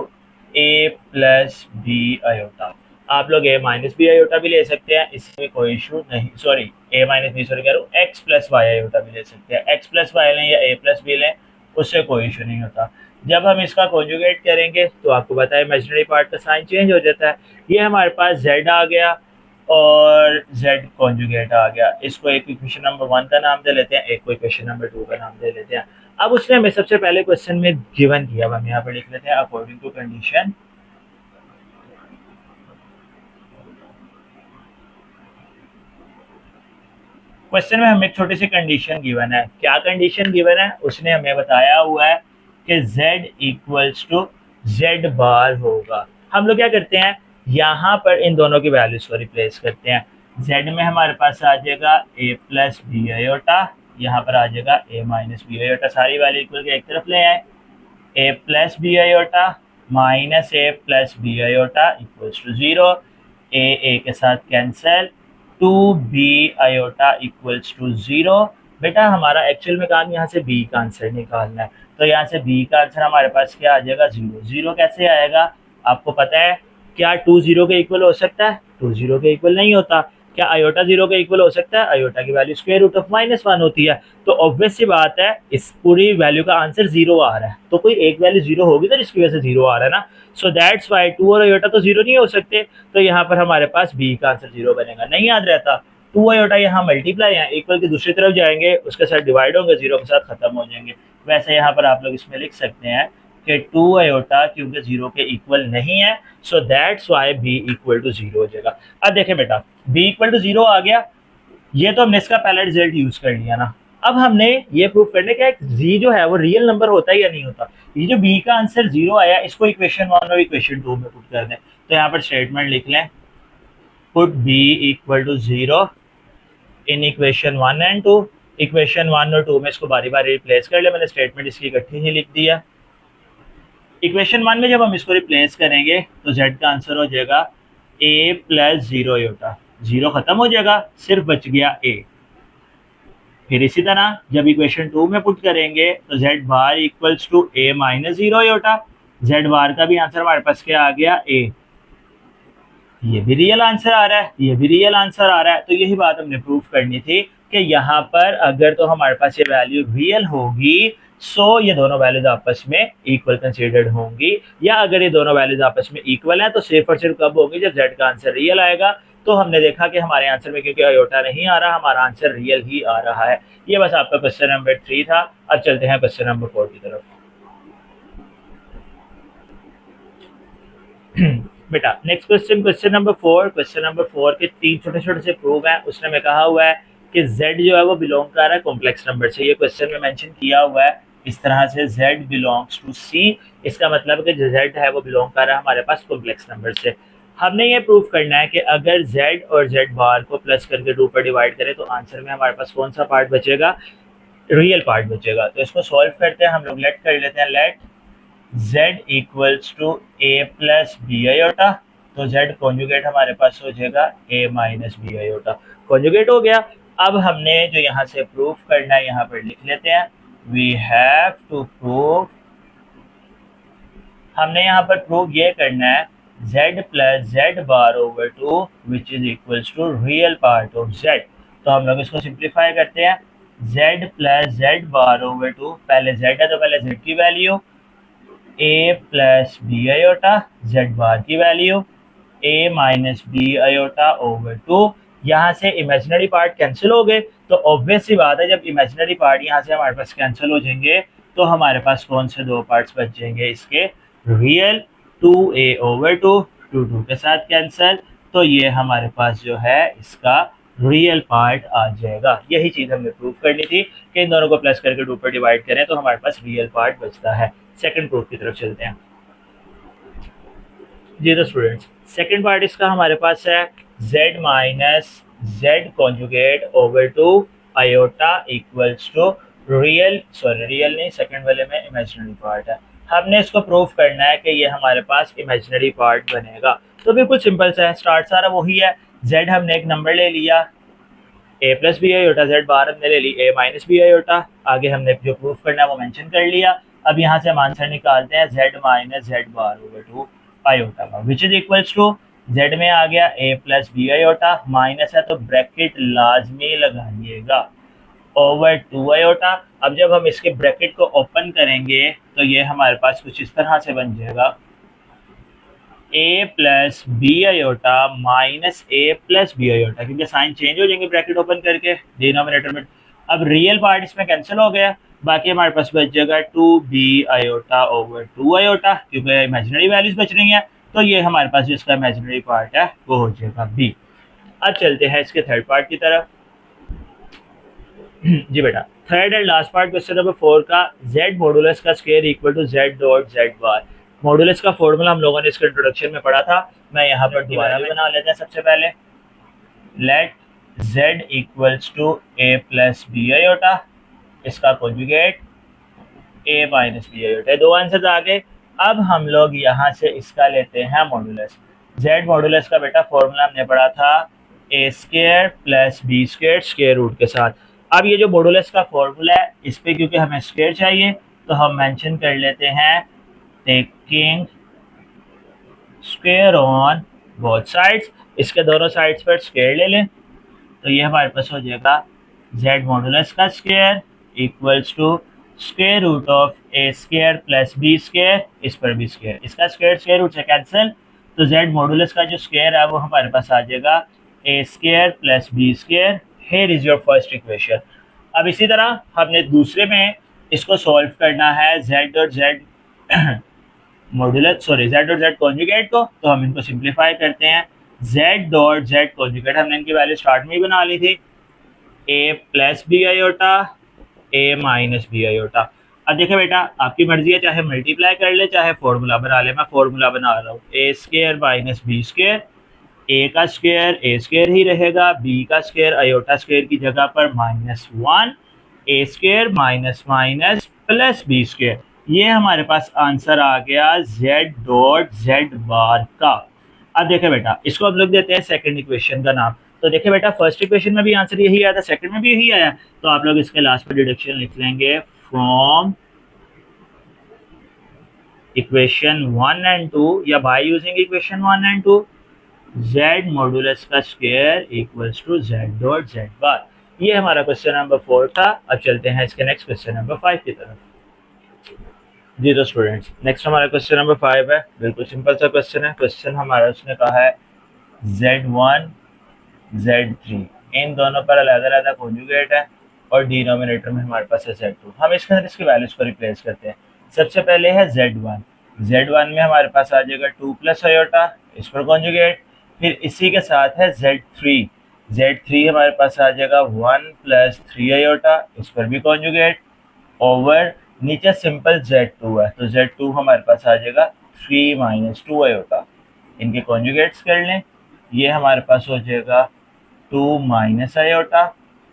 A: a plus B iota. आप लोग a माइनस बी आयोटा भी ले सकते हैं, इसमें कोई इशू नहीं। Sorry, a minus b sorry कह रहा हूँ, x प्लस वाई आयोटा भी ले सकते हैं। x प्लस वाई लें या a प्लस बी लें, उससे कोई इशू नहीं होता। जब हम इसका कॉन्जुगेट करेंगे तो आपको पता है इमेजिनरी पार्ट का साइन चेंज हो जाता है। ये हमारे पास z आ गया और z कॉन्जुगेट आ गया। इसको एक इक्वेशन नंबर 1 का नाम दे लेते हैं, एक को इक्वेशन नंबर 2 का नाम दे लेते हैं। अब उसने हमें सबसे पहले क्वेश्चन में गिवन किया, हम यहाँ पर लिख लेते हैं अकॉर्डिंग टू कंडीशन। क्वेश्चन में हमें एक छोटी सी कंडीशन गिवन है। क्या कंडीशन गिवन है? उसने हमें बताया हुआ है कि z इक्वल्स टू z बार होगा। हम लोग क्या करते हैं, यहाँ पर इन दोनों की वैल्यूज को रिप्लेस करते हैं। z में हमारे पास आ जाएगा a प्लस बी आयोटा, यहाँ पर आ जाएगा a माइनस बी आयोटा, सारी वैल्यू इक्वल के एक तरफ ले आए। a plus B iota minus a plus B iota equals to 0, a के साथ cancel, 2b iota equals to 0। बेटा हमारा एक्चुअल में काम यहाँ से b का आंसर निकालना है, तो यहाँ से b का आंसर हमारे पास क्या आ जाएगा 0। 0 कैसे आएगा आपको पता है, क्या 2 0 के इक्वल हो सकता है? 2 0 के इक्वल नहीं होता। क्या आयोटा 0 के इक्वल हो सकता है? आयोटा की वैल्यू स्क्वायर रूट ऑफ -1 होती है। तो ऑब्वियस सी बात है इस पूरी वैल्यू का आंसर 0 आ रहा है, तो कोई एक वैल्यू 0 होगी तो जिसकी वजह से 0 आ रहा है ना। सो दैट्स वाई 2 और आयोटा तो 0 नहीं हो सकते, तो यहाँ पर हमारे पास बी का आंसर 0 बनेगा। नहीं याद रहता, 2 आयोटा यहाँ मल्टीप्लाई है, इक्वल की दूसरी तरफ जाएंगे, उसके साथ डिवाइड होंगे, 0 के साथ खत्म हो जाएंगे। वैसे यहाँ पर आप लोग इसमें लिख सकते हैं कि 2 आयोटा क्योंकि 0 के इक्वल नहीं है, so that's why b equal to 0 हो जाएगा। अब देखें बेटा, बी इक्वल टू 0 आ गया, ये तो हमने इसका पहला रिजल्ट यूज कर लिया ना। अब हमने ये प्रूव करने का, जी जो है वो रियल नंबर होता है या नहीं होता। ये जो बी का आंसर 0 आया, इसको इक्वेशन 1 और इक्वेशन 2 में पुट कर दें। तो यहाँ पर स्टेटमेंट लिख लें, put b equal to 0 in equation 1 and 2। Equation 1 और 2 में इसको बारी बारी रिप्लेस कर ले, मैंने स्टेटमेंट इसकी इकट्ठी ही लिख दिया। इक्वेशन 1 में जब हम इसको रिप्लेस करेंगे तो z का आंसर हो जाएगा a प्लस 0 आयोटा, 0 खत्म हो जाएगा, सिर्फ बच गया a। फिर इसी तरह जब इक्वेशन 2 में पुट करेंगे तो z bar equals to a minus 0 iota, z bar का भी आंसर हमारे पास क्या आ गया a। ये भी रियल आंसर आ रहा है, ये भी रियल आंसर आ रहा है। तो यही बात हमने प्रूव करनी थी कि यहाँ पर अगर तो हमारे पास ये वैल्यू रियल होगी, सो ये दोनों वैल्यूज आपस में इक्वल कंसीडर्ड होंगी, या अगर ये दोनों वैल्यूज आपस में इक्वल हैं तो सिर्फ और सिर्फ कब होगी, जब z का आंसर रियल आएगा। तो हमने देखा कि हमारे आंसर में क्योंकि आयोटा नहीं आ रहा, हमारा आंसर रियल ही आ रहा है। ये बस आपका क्वेश्चन नंबर 3 था। अब चलते हैं क्वेश्चन नंबर 4 की तरफ। बेटा next question, question number 4। Question number 4 के 3 छोटे छोटे से प्रूव हैं। उसने में कहा हुआ है कि z जो है वो बिलोंग कर रहा है कॉम्प्लेक्स नंबर से। ये क्वेश्चन में मेंशन किया हुआ है इस तरह से, z बिलोंग्स टू c। इसका मतलब कि जो z है वो बिलोंग कर रहा है हमारे पास कॉम्प्लेक्स नंबर से। हमने ये प्रूव करना है कि अगर z और z बार को प्लस करके 2 पर डिवाइड करें तो आंसर में हमारे पास कौन सा पार्ट बचेगा, रियल पार्ट बचेगा। तो इसको सॉल्व करते हैं हम लोग, लेट कर लेते हैं, let z equals to a plus B iota. तो z कॉन्जुगेट हमारे पास हो जाएगा a minus B iota, conjugate हो गया। अब हमने जो यहाँ से प्रूफ करना है यहाँ पर लिख लेते हैं, वी हैव टू प्रूव, हमने यहाँ पर प्रूव ये करना है z plus Z bar over 2 which is equals to real part of z। तो हम लोग इसको सिंप्लीफाई करते हैं, z plus Z bar over 2, पहले z है तो पहले z की value, a plus B iota, Z bar की value a minus B iota over 2। यहाँ से इमेजिनरी पार्ट कैंसिल हो गए, तो ऑब्वियस सी बात है जब इमेजिनरी पार्ट यहाँ से हमारे पास कैंसिल हो जाएंगे तो हमारे पास कौन से दो पार्ट्स बच जाएंगे इसके, रियल 2a ओवर 2, 2 के साथ कैंसिल, तो ये हमारे पास जो है इसका रियल पार्ट आ जाएगा। यही चीज़ हमने प्रूव करनी थी कि इन दोनों को प्लस करके 2 पर डिवाइड करें तो हमारे पास रियल पार्ट बचता है। सेकंड प्रूफ की तरफ चलते हैं जी। तो स्टूडेंट्स सेकंड पार्ट इसका हमारे पास है z minus z conjugate over 2 iota equals to real, sorry real नहीं, सेकंड वाले में इमेजिनरी पार्ट है। हमने इसको प्रूव करना है कि ये हमारे पास इमेजिनरी पार्ट बनेगा। तो बिल्कुल सिंपल सा है, स्टार्ट सारा वही है, z हमने एक नंबर ले लिया a plus B iota, Z bar हमने ले ली a माइनस बी आयोटा, आगे हमने जो प्रूफ करना है वो मेंशन कर लिया। अब यहाँ से हम आंसर निकालते हैं z minus z bar over 2 iota का, which is equals to z में आ गया a plus B iota, minus है तो ब्रैकेट लाजमी लगाइएगा, ओवर 2 आयोटा। अब जब हम इसके ब्रैकेट को ओपन करेंगे तो ये हमारे पास कुछ इस तरह से बन जाएगा, a plus B iota minus a plus B iota, क्योंकि साइन चेंज हो जाएंगे ब्रैकेट ओपन करके डिनोमिनेटर में। अब रियल पार्ट इसमें कैंसिल हो गया, बाकी हमारे पास बच जाएगा 2b आयोटा ओवर 2 आयोटा, क्योंकि इमेजिनरी वैल्यूज बच रही हैं, तो ये हमारे पास जो इसका इमेजिनरी पार्ट है वो हो जाएगा b। अब चलते हैं इसके थर्ड पार्ट की तरफ जी बेटा। Third and last part question number 4 का, z मॉडुलस का square equal to z dot z bar. Modulus का फॉर्मूला हम लोगों ने इसके इंट्रोडक्शन में पढ़ा था, मैं यहाँ पर दोबारा बना लेते हैं। सबसे पहले let z equals to a plus B iota, इसका conjugate a minus B iota, दो आंसर आ गए। अब हम लोग यहाँ से इसका लेते हैं मॉडुलस। z मॉडुलस का बेटा फॉर्मूला हमने पढ़ा था a square plus B square square root के साथ। अब ये जो मॉडुलस का फॉर्मूला है, इस पे क्योंकि हमें स्क्वायर चाहिए तो हम मेंशन कर लेते हैं taking square on both sides, इसके दोनों साइड्स पर स्क्वायर ले लें तो ये हमारे पास हो जाएगा z मॉडुलस का square equals to square root of A square plus B square, इस पर बी स्क्वायर, इसका स्क्वायर स्क्वायर रूट से कैंसिल, तो z मॉडुलस का जो स्क्वायर है वो हमारे पास आ जाएगा A square plus B square. Here is your first equation. अब इसी तरह हमने दूसरे में इसको सॉल्व करना है z और z मॉड्यूलस जेड और जेड कॉन्जुगेट को, तो हम इनको सिंप्लीफाई करते हैं। जेड डॉट जेड कॉन्जुगेट हमने इनकी वैल्यू स्टार्ट में ही बना ली थी, ए प्लस बी आयोटा ए माइनस बी आयोटा। अब देखिए बेटा आपकी मर्जी है, चाहे मल्टीप्लाई कर ले चाहे फॉर्मूला बना ले, मैं फॉर्मूला बना रहा हूँ ए स्क्र माइनस बी स्क्र, ए का स्क्वायर ए स्क्वायर ही रहेगा, बी का स्क्वायर आयोटा स्क्वायर की जगह पर -1, A square minus minus plus B square. ये हमारे पास आंसर आ गया z डॉट जेड बार का। अब देखिए बेटा इसको हम लोग देते हैं सेकंड इक्वेशन का नाम। तो देखिए बेटा फर्स्ट इक्वेशन में भी आंसर यही आया था, सेकंड में भी यही आया, तो आप लोग इसके लास्ट पर डिडक्शन लिख लेंगे फ्रॉम इक्वेशन 1 एंड 2 या by using equation 1 and 2 z modulus का square equals to z dot Z bar. ये हमारा क्वेश्चन नंबर 4 था। अब चलते हैं इसके नेक्स्ट क्वेश्चन नंबर 5 की तरफ। जी तो स्टूडेंट्स नेक्स्ट हमारा क्वेश्चन नंबर 5 है, बिल्कुल सिंपल सा क्वेश्चन है। क्वेश्चन हमारा उसने कहा है z1 z3 इन दोनों पर अलग अलग कॉन्जुगेट है और डिनोमिनेटर में हमारे पास है z2। हम इसके अंदर इसकी वैल्यूज को रिप्लेस करते हैं। सबसे पहले है z1, z1 में हमारे पास आ जाएगा 2 प्लस आयोटा, इस पर कॉन्जुगेट। फिर इसी के साथ है z3, z3 हमारे पास आ जाएगा 1 प्लस 3 आयोटा, इस पर भी कॉन्जुगेट। ओवर नीचे सिंपल z2 है तो z2 हमारे पास आ जाएगा 3 माइनस 2 आयोटा, इनके कॉन्जुगेट्स कर लें। ये हमारे पास हो जाएगा 2 माइनस आयोटा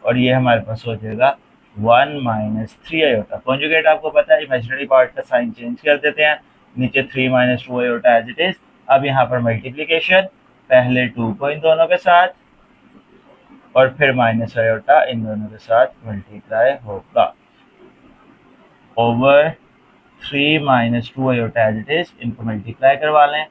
A: और ये हमारे पास हो जाएगा 1 माइनस 3 आयोटा। कॉन्जुगेट आपको पता है इमेजिनरी पार्ट का साइन चेंज कर देते हैं, नीचे 3 minus 2 iota as it is. अब यहाँ पर मल्टीप्लीकेशन, पहले 2 को इन दोनों के साथ और फिर माइनस आयोटा इन दोनों के साथ मल्टीप्लाई होगा over 3 minus 2 iota as it is. इनको मल्टीप्लाई करवा लें,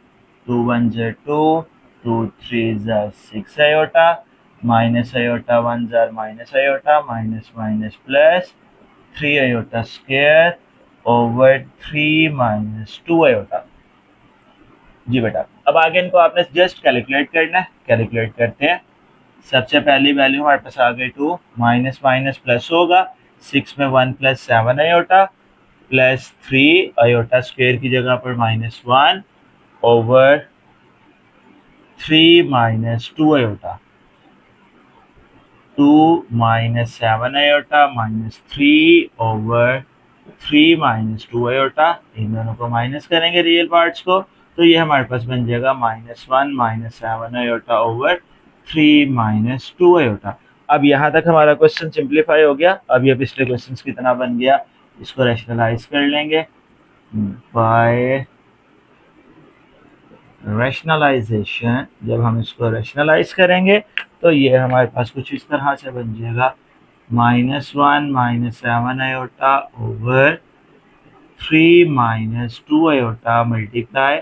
A: 2 1 ज़ा 2, 2 3 ज़ा 6 आयोटा, माइनस आयोटा 1 ज़ा minus iota, minus minus plus 3 iota square over 3 minus 2 iota. जी बेटा अब आगे इनको आपने जस्ट कैलकुलेट करना है, कैलकुलेट करते हैं। सबसे पहली वैल्यू हमारे पास आ गई 2, माइनस माइनस प्लस होगा, 6 में 1 plus 7 iota plus 3 iota square की जगह पर -1 over 3 minus 2 iota, 2 minus 7 iota minus 3 over 3 minus 2 iota. इन दोनों को माइनस करेंगे रियल पार्ट्स को, तो ये हमारे पास बन जाएगा -1 minus 7 iota over 3 minus 2 iota. अब यहाँ तक हमारा क्वेश्चन सिंप्लीफाई हो गया। अब ये पिछले क्वेश्चन की तरह बन गया, इसको रैशनलाइज कर लेंगे बाय रैशनलाइजेशन। जब हम इसको रैशनलाइज करेंगे तो ये हमारे पास कुछ इस तरह से बन जाएगा -1 minus 7 iota over 3 minus 2 iota multiply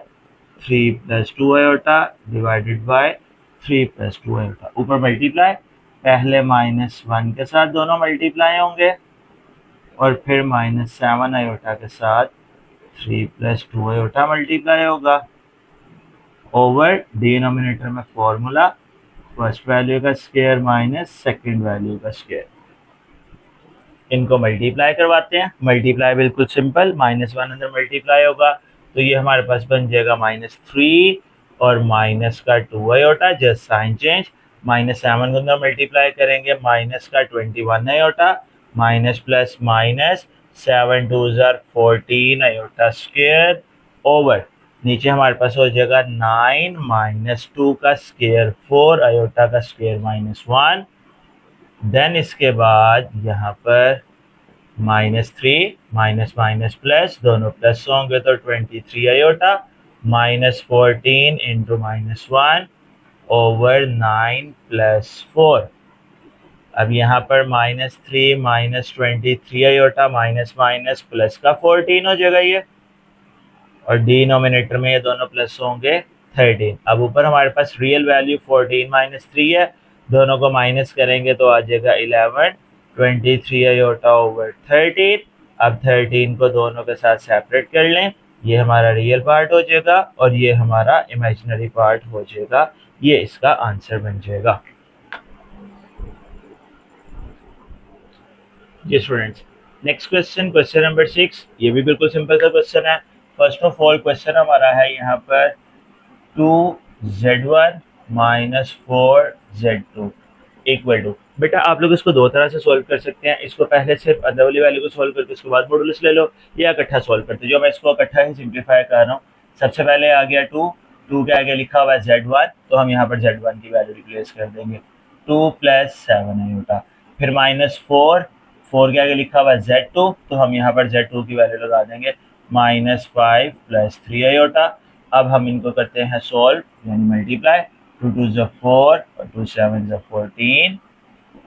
A: 3 plus 2 iota divided by 3 plus 2 iota. ऊपर मल्टीप्लाई, पहले -1 के साथ दोनों मल्टीप्लाई होंगे और फिर -7 आयोटा के साथ 3 प्लस 2 आयोटा मल्टीप्लाई होगा ओवर डिनोमिनेटर में फॉर्मूला फर्स्ट वैल्यू का स्क्वायर माइनस सेकंड वैल्यू का स्क्वायर। इनको मल्टीप्लाई करवाते हैं, मल्टीप्लाई बिल्कुल सिंपल, -1 अंदर मल्टीप्लाई होगा तो ये हमारे पास बन जाएगा -3 और माइनस का 2 आयोटा, जस्ट साइन चेंज। -7 को अंदर मल्टीप्लाई करेंगे, माइनस का 21 आयोटा माइनस प्लस माइनस 7 2 ज़ा 14 आयोटा स्क्वायर ओवर नीचे हमारे पास हो जाएगा 9 माइनस 2 का स्क्वायर 4 आयोटा का स्क्वायर माइनस 1। देन इसके बाद यहाँ पर -3 माइनस माइनस प्लस दोनों प्लस होंगे तो 23 iota minus 14 into -1 over 9 plus 4। अब यहाँ पर -3 minus 23 iota minus minus plus का 14 हो जाएगा ये, और डिनोमिनेटर में ये दोनों प्लस होंगे 13। अब ऊपर हमारे पास रियल वैल्यू 14 माइनस 3 है, दोनों को माइनस करेंगे तो आ जाएगा 11। 23 आयोटा ओवर 13। अब 13 को दोनों के साथ सेपरेट कर लें, ये हमारा रियल पार्ट हो जाएगा और ये हमारा इमेजिनरी पार्ट हो जाएगा। ये इसका आंसर बन जाएगा। जी students, next question, question number 6। ये भी बिल्कुल सिंपल सा क्वेश्चन है। फर्स्ट ऑफ ऑल क्वेश्चन हमारा है यहाँ पर 2z1 minus 4z2 equal to. बेटा आप लोग इसको दो तरह से सॉल्व कर सकते हैं। इसको पहले सिर्फ अंदर वाली वैल्यू को सॉल्व करके उसके बाद मॉडुलस ले लो, या इकट्ठा सॉल्व करते जो मैं इसको इकट्ठा ही सिंप्लीफाई कर रहा हूँ। सबसे पहले आ गया 2 के आगे लिखा हुआ है z1, तो हम यहाँ पर z1 की वैल्यू रिप्लेस कर देंगे 2 प्लस 7 आयोटा। फिर -4 के आगे लिखा हुआ है z2, तो हम यहाँ पर z2 की वैल्यू लगा देंगे -5 प्लस 3 आयोटा। अब हम इनको करते हैं सॉल्व यानी मल्टीप्लाई। 2 2 ज़ 4 और 2 7 ज़ 14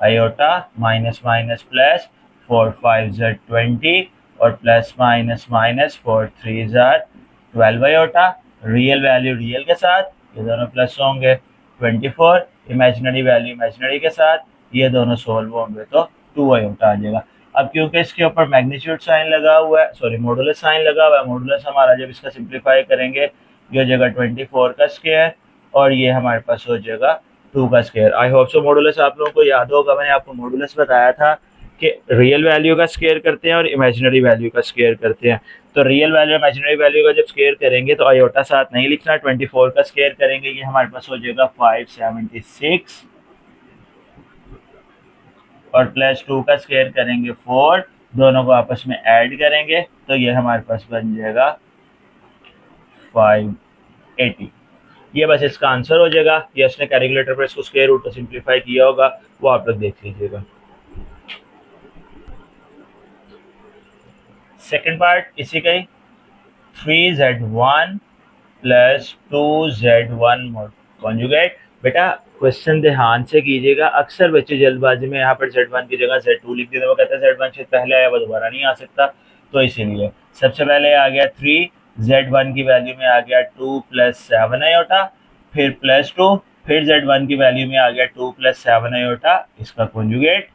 A: आयोटा माइनस माइनस प्लस 4 5 ज़ 20 और प्लस माइनस माइनस 4 3 ज़ 12 आयोटा। रियल वैल्यू रियल के साथ, ये दोनों प्लस होंगे 24। इमेजिनरी वैल्यू इमेजिनरी के साथ, ये दोनों सोल्व होंगे तो 2 आयोटा आ जाएगा। अब क्योंकि इसके ऊपर मैग्नीट्यूड साइन लगा हुआ है, सॉरी मॉडुलस साइन लगा हुआ है, मॉडुलस हमारा जब इसका सिंप्लीफाई करेंगे ये हो जाएगा 24 का स्क्वायर और ये हमारे पास हो जाएगा 2 का square. I hope so modulus आप लोगों को याद होगा, मैंने आपको मॉडुलस बताया था कि रियल वैल्यू का स्क्वायर करते हैं और इमेजिनरी वैल्यू का स्क्वायर करते हैं। तो रियल वैल्यू इमेजिनरी वैल्यू का जब स्क्वायर करेंगे तो आयोटा साथ नहीं लिखना, 24 का स्क्वायर करेंगे, ये हमारे पास हो जाएगा 576 और प्लस 2 का स्क्वायर करेंगे 4, दोनों को आपस में ऐड करेंगे तो ये हमारे पास बन जाएगा 580। ये बस इसका आंसर हो जाएगा। ये उसने कैलकुलेटर पर इसको स्क्वायर रूट को सिंप्लीफाई किया होगा, वो आप लोग देख लीजिएगा। सेकंड पार्ट इसी का ही, 3z1 प्लस 2z1 कॉन्जुगेट। बेटा क्वेश्चन ध्यान से कीजिएगा, अक्सर बच्चे जल्दबाजी में यहाँ पर z1 की जगह z2 लिख देते हैं, वो कहते हैं z1 शायद पहले आया वो दोबारा नहीं आ सकता, तो इसीलिए सबसे पहले आ गया 3, z1 की वैल्यू में आ गया 2 प्लस 7 आयोटा, फिर प्लस 2, फिर z1 की वैल्यू में आ गया 2 प्लस 7 आयोटा, इसका कॉन्जुगेट।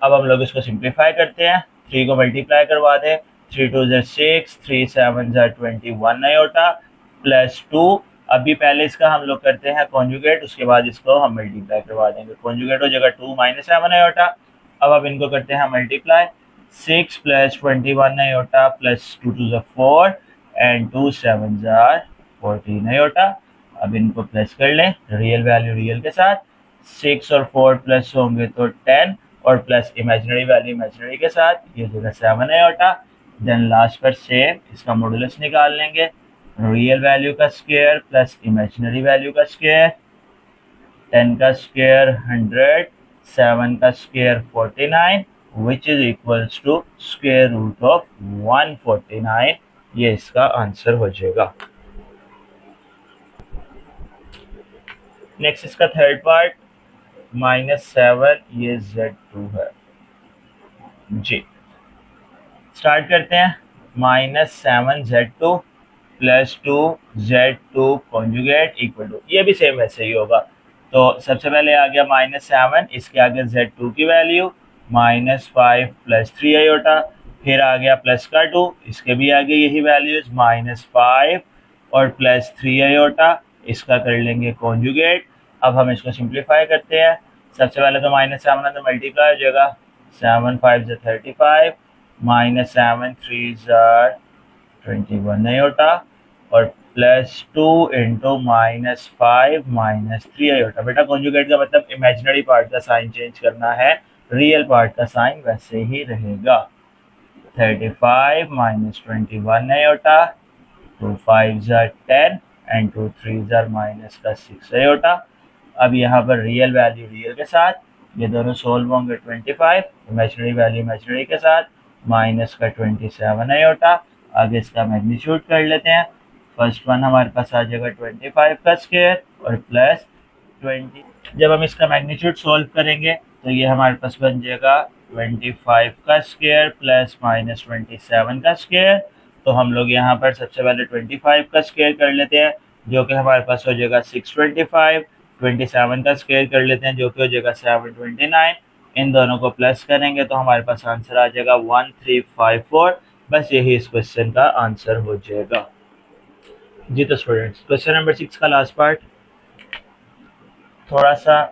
A: अब हम लोग इसको सिंप्लीफाई करते हैं, 3 को मल्टीप्लाई करवा दें, 3 2 ज़ 6, 3 7 ज़ 21 आयोटा प्लस 2। अभी पहले इसका हम लोग करते हैं कॉन्जुगेट, उसके बाद इसको हम मल्टीप्लाई करवा देंगे। कॉन्जुगेट हो जाएगा 2 माइनस 7 आयोटा। अब इनको करते हैं मल्टीप्लाई, 6 प्लस 21 आयोटा प्लस 2 2 ज़ 4 एंड 2 7 ज़ 14 आयोटा। अब इनको प्लस कर लें रियल वैल्यू रियल के साथ, 6 और 4 प्लस होंगे तो 10 और प्लस इमेजिनरी वैल्यू इमेजिनरी के साथ, ये जगह 7 आयोटा। देन लास्ट पर सेम इसका मॉडुलस निकाल लेंगे, रियल वैल्यू का स्क्वायर प्लस इमेजिनरी वैल्यू का स्क्वायर, 10 का स्क्वायर 100, 7 का स्क्वायर 49 which is equals to square root of 149। ये इसका आंसर हो जाएगा। नेक्स्ट इसका थर्ड पार्ट, -7, ये z2 है जी। स्टार्ट करते हैं, -7z2 plus 2z2 conjugate equal to, ये भी सेम वैसे ही होगा। तो सबसे पहले आ गया -7, इसके आगे z2 की वैल्यू -5 प्लस 3 आयोटा, फिर आ गया प्लस का 2, इसके भी आगे यही वैल्यूज -5 और प्लस 3 आयोटा, इसका कर लेंगे कॉन्जुगेट। अब हम इसको सिंप्लीफाई करते हैं, सबसे पहले तो -7 तो मल्टीप्लाई हो जाएगा, 7 5 ज़ 35 -7 3 ज़ 21 आयोटा और प्लस 2 इंटू -5 -3 आयोटा। बेटा कॉन्जुगेट का मतलब इमेजिनरी पार्ट का साइन चेंज करना है, रियल पार्ट का साइन वैसे ही रहेगा। 35 -21 iota 2 5 are 10 and 2 3 are minus का 6 आयोटा। अब यहाँ पर रियल वैल्यू रियल के साथ, ये दोनों सोल्व होंगे 25, इमेजिनरी वैल्यू इमेजिनरी के साथ, माइनस का 27 आयोटा। आगे इसका मैग्नीट्यूड कर लेते हैं। फर्स्ट वन हमारे पास आ जाएगा 25 का स्क्वायर और प्लस 20। जब हम इसका मैग्नीट्यूड सॉल्व करेंगे तो ये हमारे पास बन जाएगा 25 का स्क्वायर प्लस माइनस 27 का स्क्वायर। तो हम लोग यहाँ पर सबसे पहले 25 का स्क्वायर कर लेते हैं, जो कि हमारे पास हो जाएगा 625। 27 का स्क्वायर कर लेते हैं, जो कि हो जाएगा 729। इन दोनों को प्लस करेंगे तो हमारे पास आंसर आ जाएगा 1354। बस यही इस क्वेश्चन का आंसर हो जाएगा। जी तो स्टूडेंट्स, क्वेश्चन नंबर 6 का लास्ट पार्ट थोड़ा सा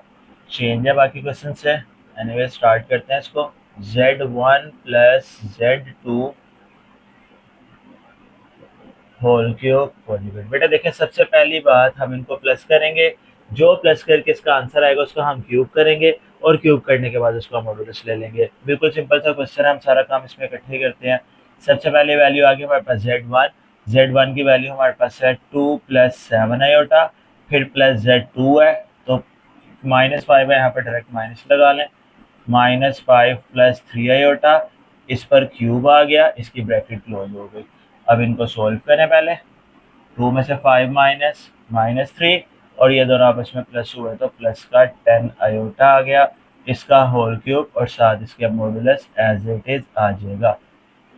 A: चेंज है बाकी क्वेश्चन से। एनीवे स्टार्ट करते हैं इसको। Z1 plus Z2 whole cube conjugate. बेटा देखिए, सबसे पहली बात हम इनको प्लस करेंगे, जो प्लस करके इसका आंसर आएगा उसको हम क्यूब करेंगे और क्यूब करने के बाद उसका मॉडुलस ले लेंगे। बिल्कुल सिंपल सा क्वेश्चन है, हम सारा काम इसमें इकट्ठे करते हैं। सबसे पहले वैल्यू आ गई हमारे पास Z1। Z1 की वैल्यू हमारे पास है 2 प्लस 7 आयोटा, फिर प्लस Z2 है तो -5 है, यहाँ पर डायरेक्ट माइनस लगा लें। -5 प्लस 3 आयोटा, इस पर क्यूब आ गया, इसकी ब्रैकेट क्लोज हो गई। अब इनको सोल्व करें पहले। 2 में से 5 माइनस -3 और ये दोनों आपस में प्लस हुए तो प्लस का 10 आयोटा आ गया, इसका होल क्यूब और साथ इसके मॉडुलस एज इट इज आ जाएगा।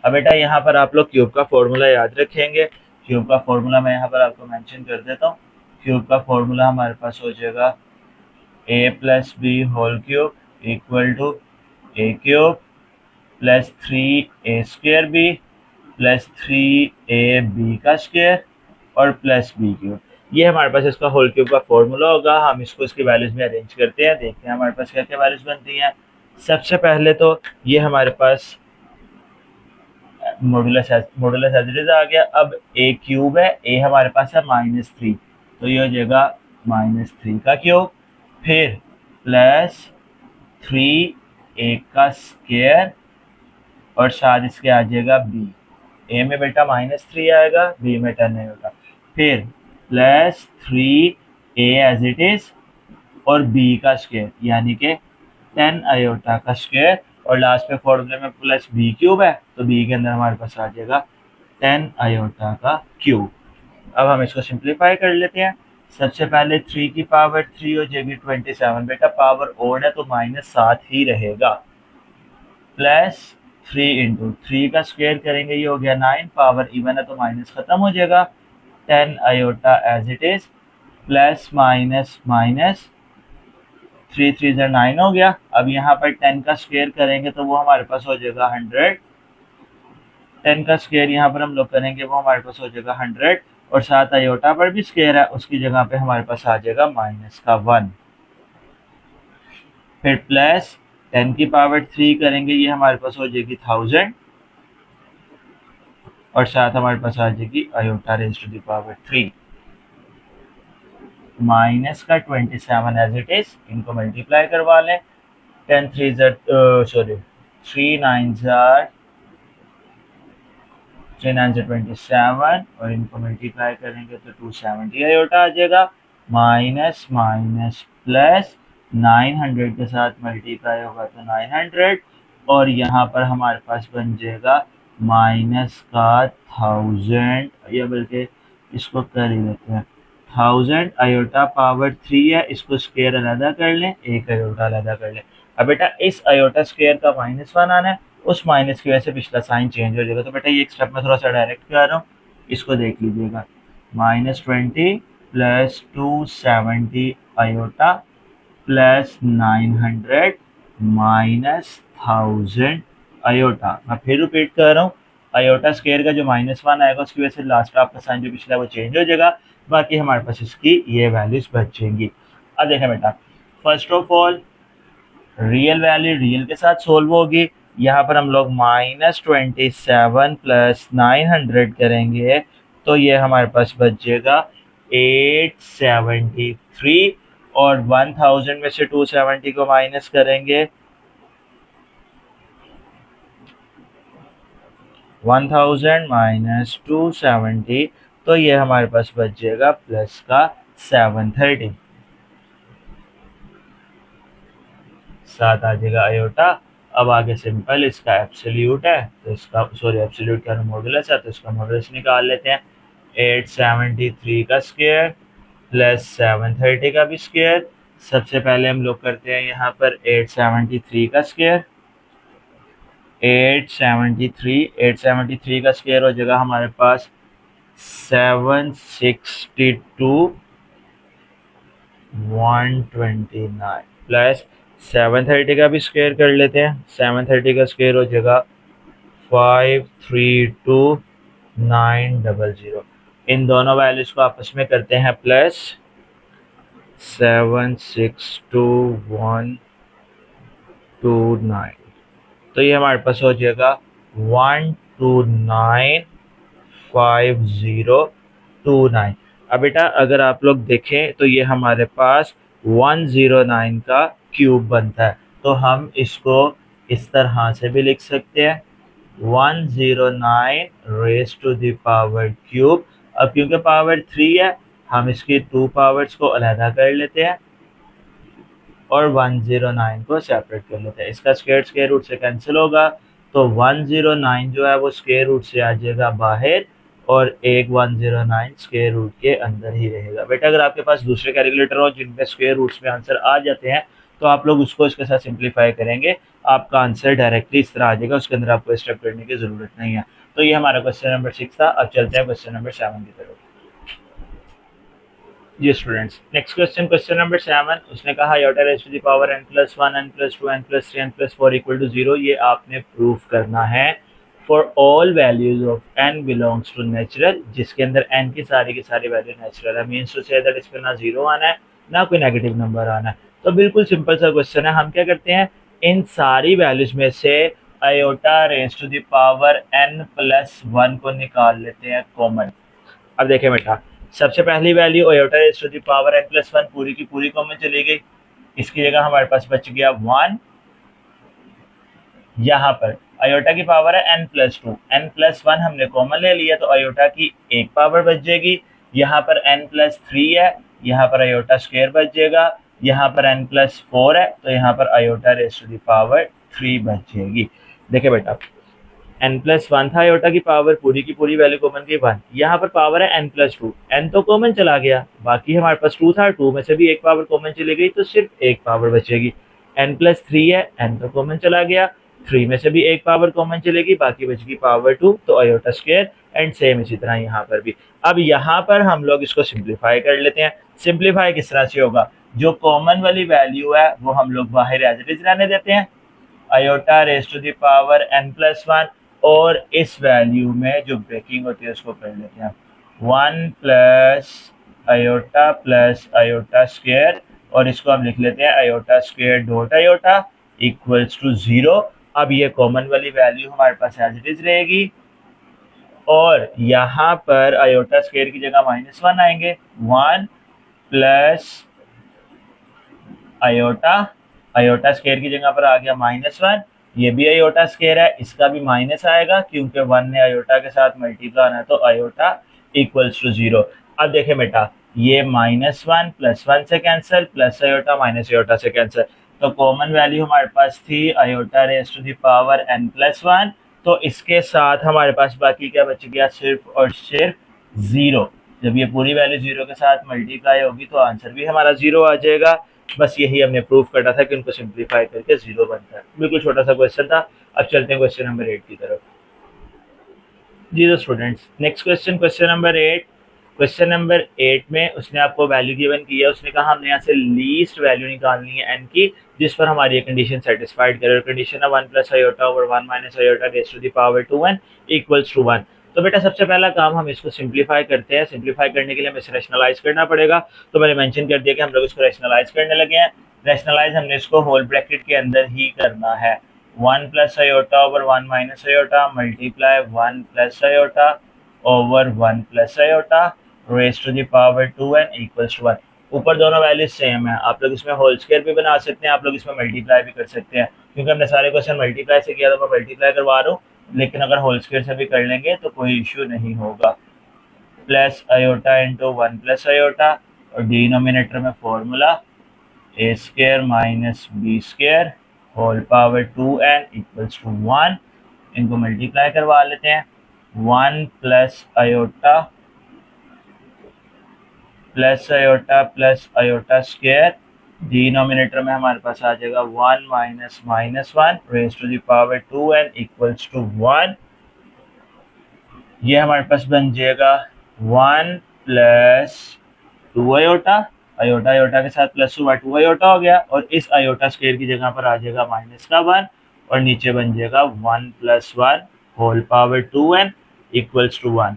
A: अब बेटा यहाँ पर आप लोग क्यूब का फॉर्मूला याद रखेंगे। क्यूब का फॉर्मूला मैं यहाँ पर आपको मेंशन कर देता हूँ। क्यूब का फॉर्मूला हमारे पास हो जाएगा a plus B whole cube equal to a cube plus 3a² b plus 3ab का स्क्वायर और प्लस बी क्यूब। ये हमारे पास इसका होल क्यूब का फॉर्मूला होगा। हम इसको इसकी वैल्यूज में अरेंज करते हैं, देखते हैं हमारे पास क्या क्या वैल्यूज बनती हैं। सबसे पहले तो ये हमारे पास मॉडुलस एज इट इज आ गया। अब ए क्यूब है, ए हमारे पास है -3 तो ये हो जाएगा -3 का क्यूब, फिर प्लस 3 a का स्क्वायर और साथ इसके आ जाएगा बी। ए में बेटा -3 आएगा, बी में 10 आएगा, फिर plus 3a as it is और बी का स्क्वायर यानी कि 10 आयोटा का स्क्वायर और लास्ट में फॉर्मूले में प्लस बी क्यूब है तो बी के अंदर हमारे पास आ जाएगा 10 आयोटा का क्यूब। अब हम इसको सिंप्लीफाई कर लेते हैं। सबसे पहले 3 की पावर 3 हो जाएगी 27। बेटा पावर ओड है तो -7 ही रहेगा, प्लस 3 इंटू 3 का स्क्वायर करेंगे, ये हो गया 9, पावर इवन है तो माइनस खत्म हो जाएगा, 10 iota as it is plus minus minus 3 3 9 हो गया। अब यहाँ पर 10 का स्क्वायर करेंगे तो वो हमारे पास हो जाएगा 100। 10 का स्क्वायर यहाँ पर हम लोग करेंगे वो हमारे पास हो जाएगा 100 और साथ आयोटा पर भी स्क्वायर है, उसकी जगह पे हमारे पास आ जाएगा माइनस का 1। फिर प्लस 10 की पावर 3 करेंगे, ये हमारे पास हो जाएगी 1000 और साथ हमारे पास आ जाएगी iota raise to the power 3 minus का 27 एज इट इज। इनको मल्टीप्लाई करवा लें। 10 3 सॉरी 3 9 27 और इनको मल्टीप्लाई करेंगे तो 270 आयोटा आ जाएगा, माइनस माइनस प्लस 900 के साथ मल्टीप्लाई होगा तो 900 और यहाँ पर हमारे पास बन जाएगा माइनस का 1000, या बल्कि इसको कर ही लेते हैं 1000 आयोटा पावर 3 है, इसको स्क्वायर अलहदा कर लें, एक आयोटा अलहदा कर लें। अब बेटा इस आयोटा स्क्वायर का -1 आना है, उस माइनस की वजह से पिछला साइन चेंज हो जाएगा। तो बेटा ये एक स्टेप में थोड़ा सा डायरेक्ट कर रहा हूँ, इसको देख लीजिएगा। -20 plus 270 iota plus 900 minus 1000 iota. मैं फिर रिपीट कर रहा हूँ, आयोटा स्क्वायर का जो -1 आएगा उसकी वजह से लास्ट आपका साइन जो पिछला वो चेंज हो जाएगा, बाकी हमारे पास इसकी ये वैल्यूज बचेंगी। अब देखें बेटा, first of all real value real के साथ सोल्व होगी। यहाँ पर हम लोग -27 प्लस 900 करेंगे तो ये हमारे पास बचेगा 873 और 1000 में से 270 को माइनस करेंगे 1000 माइनस 270 तो ये हमारे पास बच जाएगा प्लस का 730, साथ आ जाएगा आयोटा। अब आगे सिंपल इसका एब्सोल्यूट है तो इसका सॉरी एब्सोल्यूट का मॉडुलस है तो इसका मॉडुलस निकाल लेते हैं। 873 का स्क्वायर प्लस 730 का भी स्क्वायर। सबसे पहले हम लोग करते हैं यहाँ पर 873 का स्क्वायर। 873 का स्क्वायर हो जाएगा हमारे पास 762 129 प्लस 730 का भी स्क्वायर कर लेते हैं। 730 का स्क्वायर हो जाएगा 532900। इन दोनों वैल्यूज को आपस में करते हैं प्लस 762 129, तो ये हमारे पास हो जाएगा 1295029। अब बेटा अगर आप लोग देखें तो ये हमारे पास 109 का क्यूब बनता है, तो हम इसको इस तरह से भी लिख सकते हैं 109 raise to the power cube. अब क्योंकि पावर 3 है हम इसकी 2 पावर्स को अलहदा कर लेते हैं और 109 को सेपरेट कर लेते हैं। इसका स्क्वायर रूट से कैंसिल होगा तो 109 जो है वो स्क्वायर रूट से आ जाएगा बाहर और एक 109 स्क्वायर रूट के अंदर ही रहेगा। बेटा अगर आपके पास दूसरे कैलकुलेटर हो जिनमें स्क्वायर रूट्स में आंसर आ जाते हैं तो आप लोग उसको इसके साथ सिंप्लीफाई करेंगे, आपका आंसर डायरेक्टली इस तरह आ जाएगा, उसके अंदर आपको स्टेप करने की जरूरत नहीं है। तो ये हमारा क्वेश्चन नंबर 6 था। अब चलते हैं क्वेश्चन नंबर 7 की तरफ। जी स्टूडेंट्स, नेक्स्ट क्वेश्चन नंबर 7, उसने कहा iota raise to the power n+1 n+2 n+3 n+4 equal to 0। ये आपने प्रूफ करना है for all values of n belongs to natural, जिसके अंदर n की सारी वैल्यू नेचुरल है। मीन्स टू से दैट इस पर ना जीरो आना है ना कोई नेगेटिव नंबर आना है। तो बिल्कुल सिंपल सा क्वेश्चन है। हम क्या करते हैं, इन सारी वैल्यूज में से iota raise to the power n+1 को निकाल लेते हैं कॉमन। अब देखें बेटा, सबसे पहली value iota raise to the power n+1 पूरी की पूरी कॉमन चली गई, इसकी जगह हमारे पास बच गया 1। यहाँ पर आयोटा की पावर है n+2, n+1 हमने कॉमन ले लिया तो आयोटा की एक पावर बच जाएगी। यहाँ पर n+3 है, यहाँ पर आयोटा स्क्वायर बच जाएगा। यहाँ पर n+4 है तो यहाँ पर iota raise to the power 3 बच जाएगी। देखिए बेटा n+1 था, आयोटा की पावर पूरी की पूरी वैल्यू कॉमन की 1। यहाँ पर पावर है n+2, n तो कॉमन चला गया, बाकी हमारे पास 2 था, 2 में से भी एक पावर कॉमन चली गई तो सिर्फ एक पावर बचेगी। n+3 है, n तो कॉमन चला गया, 3 में से भी एक पावर कॉमन चलेगी, बाकी बचेगी पावर 2 तो आयोटा स्क्वायर। एंड सेम इसी तरह यहाँ पर भी। अब यहाँ पर हम लोग इसको सिंप्लीफाई कर लेते हैं। सिंप्लीफाई किस तरह से होगा, जो कॉमन वाली वैल्यू है वो हम लोग बाहर एज इट इज रहने देते हैं, iota raise to the power n+1, और इस वैल्यू में जो ब्रेकिंग होती है उसको कर लेते हैं 1 प्लस आयोटा स्क्वायर, और इसको हम लिख लेते हैं iota square dot iota equals to 0। अब ये कॉमन वाली वैल्यू हमारे पास एज इट इज रहेगी और यहाँ पर आयोटा स्क्वायर की जगह -1 आएंगे। 1 प्लस आयोटा स्क्वायर की जगह पर आ गया -1, ये भी आयोटा स्क्वायर है, इसका भी माइनस आएगा क्योंकि 1 ने आयोटा के साथ मल्टीप्लाई होना है तो आयोटा इक्वल्स टू 0। अब देखें बेटा, ये -1 +1 से cancel, plus iota minus iota से कैंसिल, तो कॉमन वैल्यू हमारे पास थी iota raise to the power n+1, तो इसके साथ हमारे पास बाकी क्या बच गया, सिर्फ और सिर्फ 0। जब ये पूरी वैल्यू 0 के साथ मल्टीप्लाई होगी तो आंसर भी हमारा 0 आ जाएगा। बस यही हमने प्रूफ करना था कि उनको सिंप्लीफाई करके 0 बनता है। बिल्कुल छोटा सा क्वेश्चन था। अब चलते हैं क्वेश्चन नंबर 8 की तरफ। जी तो students, next question number 8। Question number 8 में उसने आपको वैल्यू गिवन की है, उसने कहा हमने यहाँ से लीस्ट वैल्यू निकालनी है n की जिस पर हमारी ये कंडीशन सेटिस्फाइड करे। कंडीशन है 1 plus iota over 1 minus iota raise to the power 2n equals to 1। तो बेटा सबसे पहला काम हम इसको सिंप्लीफाई करते हैं। सिंप्लीफाई करने के लिए हमें इसे रैशनलाइज करना पड़ेगा, तो मैंने मेंशन कर दिया कि हम लोग इसको रैशनलाइज करने लगे हैं। रैशनलाइज हमने इसको होल ब्रैकेट के अंदर ही करना है। 1 plus iota over 1 minus iota multiply 1 plus iota over 1 plus iota raise to the power 2n equals to 1। ऊपर दोनों वैल्यूज सेम है, आप लोग इसमें होल स्क्वायर भी बना सकते हैं, आप लोग इसमें मल्टीप्लाई भी कर सकते हैं। क्योंकि हमने सारे क्वेश्चन मल्टीप्लाई से किया तो मैं मल्टीप्लाई करवा रहा हूँ, लेकिन अगर होल स्क्वायर से भी कर लेंगे तो कोई इश्यू नहीं होगा। Plus iota into one plus iota, और डिनोमिनेटर में formula a square minus b square whole power 2n equals to 1। इनको मल्टीप्लाई करवा लेते हैं। 1 प्लस आयोटा स्क्र, डिनोमिनेटर में हमारे पास आ जाएगा 1 minus minus 1 raise to the power 2n equals to 1। ये हमारे पास बन जाएगा 1 प्लस 2 आयोटा, आयोटा आयोटा के साथ प्लस हुआ 2 आयोटा हो गया, और इस आयोटा स्क्वायर की जगह पर आ जाएगा माइनस का 1, और नीचे बन जाएगा 1 plus 1 whole power 2n equals to 1।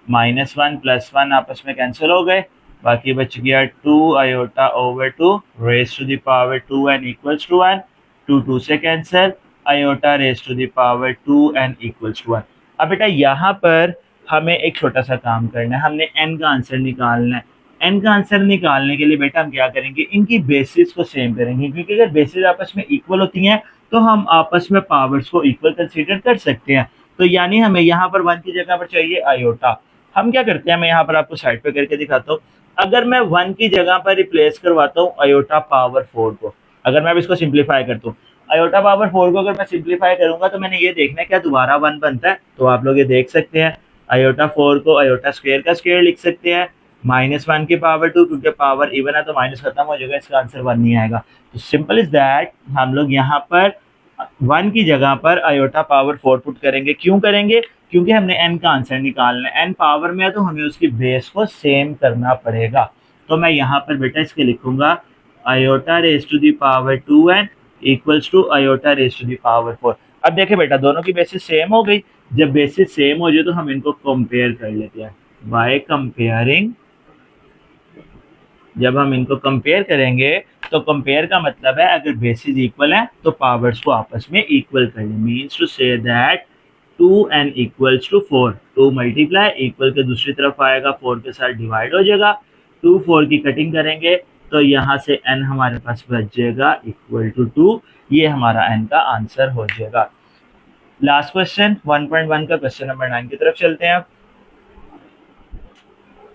A: Minus 1 plus 1 आपस में कैंसिल हो गए, बाकी बच गया 2 iota over 2 raise to the power 2n equals to 1। 2 2 से cancel, iota raise to the power 2n equals to 1। अब बेटा यहाँ पर हमें एक छोटा सा काम करना है, हमने n का आंसर निकालना है। n का आंसर निकालने के लिए बेटा हम क्या करेंगे, इनकी बेसिस को सेम करेंगे, क्योंकि अगर बेसिस आपस में इक्वल होती हैं तो हम आपस में पावर्स को इक्वल कंसीडर कर सकते हैं। तो यानी हमें यहाँ पर 1 की जगह पर चाहिए आयोटा। हम क्या करते हैं, मैं यहाँ पर आपको साइड पे करके दिखाता हूँ। अगर मैं 1 की जगह पर रिप्लेस करवाता हूँ आयोटा पावर 4 को, अगर मैं अब इसको सिंप्लीफाई करता हूँ, आयोटा पावर 4 को अगर मैं सिंप्लीफाई करूंगा तो मैंने ये देखना है क्या दोबारा 1 बनता है। तो आप लोग ये देख सकते हैं, आयोटा 4 को आयोटा स्क्वायर का स्क्वायर लिख सकते हैं, माइनस 1 की पावर 2, क्योंकि पावर इवन है तो माइनस खत्म हो जाएगा, इसका आंसर 1 नहीं आएगा। तो सिंपल इज दैट, हम लोग यहाँ पर 1 की जगह पर आयोटा पावर 4 पुट करेंगे। क्यों करेंगे, क्योंकि हमने n का आंसर निकालना है, n पावर में है तो हमें उसकी बेस को सेम करना पड़ेगा। तो मैं यहाँ पर बेटा इसके लिखूंगा iota raise to the power 2n equals to iota raise to the power 4। अब देखें बेटा, दोनों की बेसिस सेम हो गई। जब बेसिस सेम हो जाए तो हम इनको कंपेयर कर लेते हैं बाय कंपेयरिंग। जब हम इनको कंपेयर करेंगे तो कंपेयर का मतलब है अगर बेसिस इक्वल है तो पावर्स को आपस में इक्वल कर ले, means to say that 2n equals to 4। 2 multiply equal के दूसरी तरफ आएगा, 4 के साथ डिवाइड हो जाएगा, 2 4 की कटिंग करेंगे तो यहाँ से n हमारे पास बच जाएगा इक्वल टू 2। ये हमारा n का आंसर हो जाएगा। लास्ट क्वेश्चन 1.1 का क्वेश्चन नंबर 9 की तरफ चलते हैं।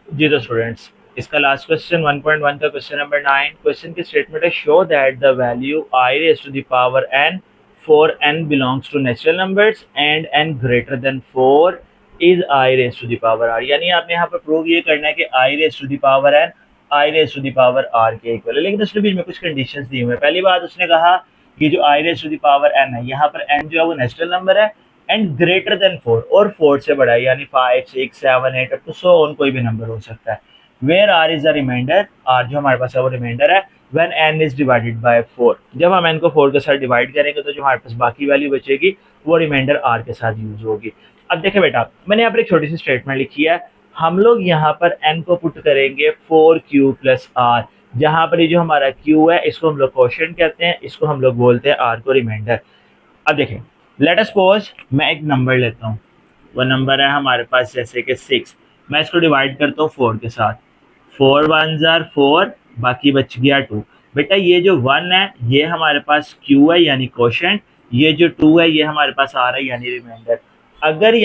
A: जी तो स्टूडेंट्स, इसका लास्ट क्वेश्चन 1.1 का क्वेश्चन नंबर 9, क्वेश्चन की स्टेटमेंट है show that the value i raise to the power n for n belongs to natural numbers and n greater than 4 is i raised to the power r। यानी आपने यहाँ पर prove ये करना है कि i raised to the power n i raised to the power r के equal है। लेकिन उसके बीच में कुछ कंडीशंस दी हुई है। पहली बात उसने कहा कि जो i raised to the power n है, यहाँ पर n जो है वो नेचुरल नंबर है एंड ग्रेटर देन 4, और 4 से बड़ा है, यानी 5 6 7 8 अप टू सो ऑन कोई भी नंबर हो सकता है। Where r is the remainder, r जो हमारे पास है वो रिमाइंडर है। When n is divided by 4, जब हम n को 4 के साथ डिवाइड करेंगे तो जो हमारे पास बाकी वैल्यू बचेगी वो रिमाइंडर r के साथ यूज होगी। अब देखिए बेटा, मैंने यहाँ पर एक छोटी सी स्टेटमेंट लिखी है। हम लोग यहाँ पर n को पुट करेंगे 4q प्लस r, जहाँ पर ये जो हमारा q है इसको हम लोग क्वोशिएंट कहते हैं, इसको हम लोग बोलते हैं r को रिमाइंडर। अब देखें, लेट अस सपोज मैं एक नंबर लेता हूँ, वो नंबर है हमारे पास जैसे कि 6, मैं इसको डिवाइड करता हूँ 4 के साथ, 4 1 जार 4, बाकी बच गया 2। बेटा ये जो 1 है ये हमारे पास q है यानी क्वोशिएंट, ये जो 2 है ये हमारे पास आ रहा है यानी रिमाइंडर। अगर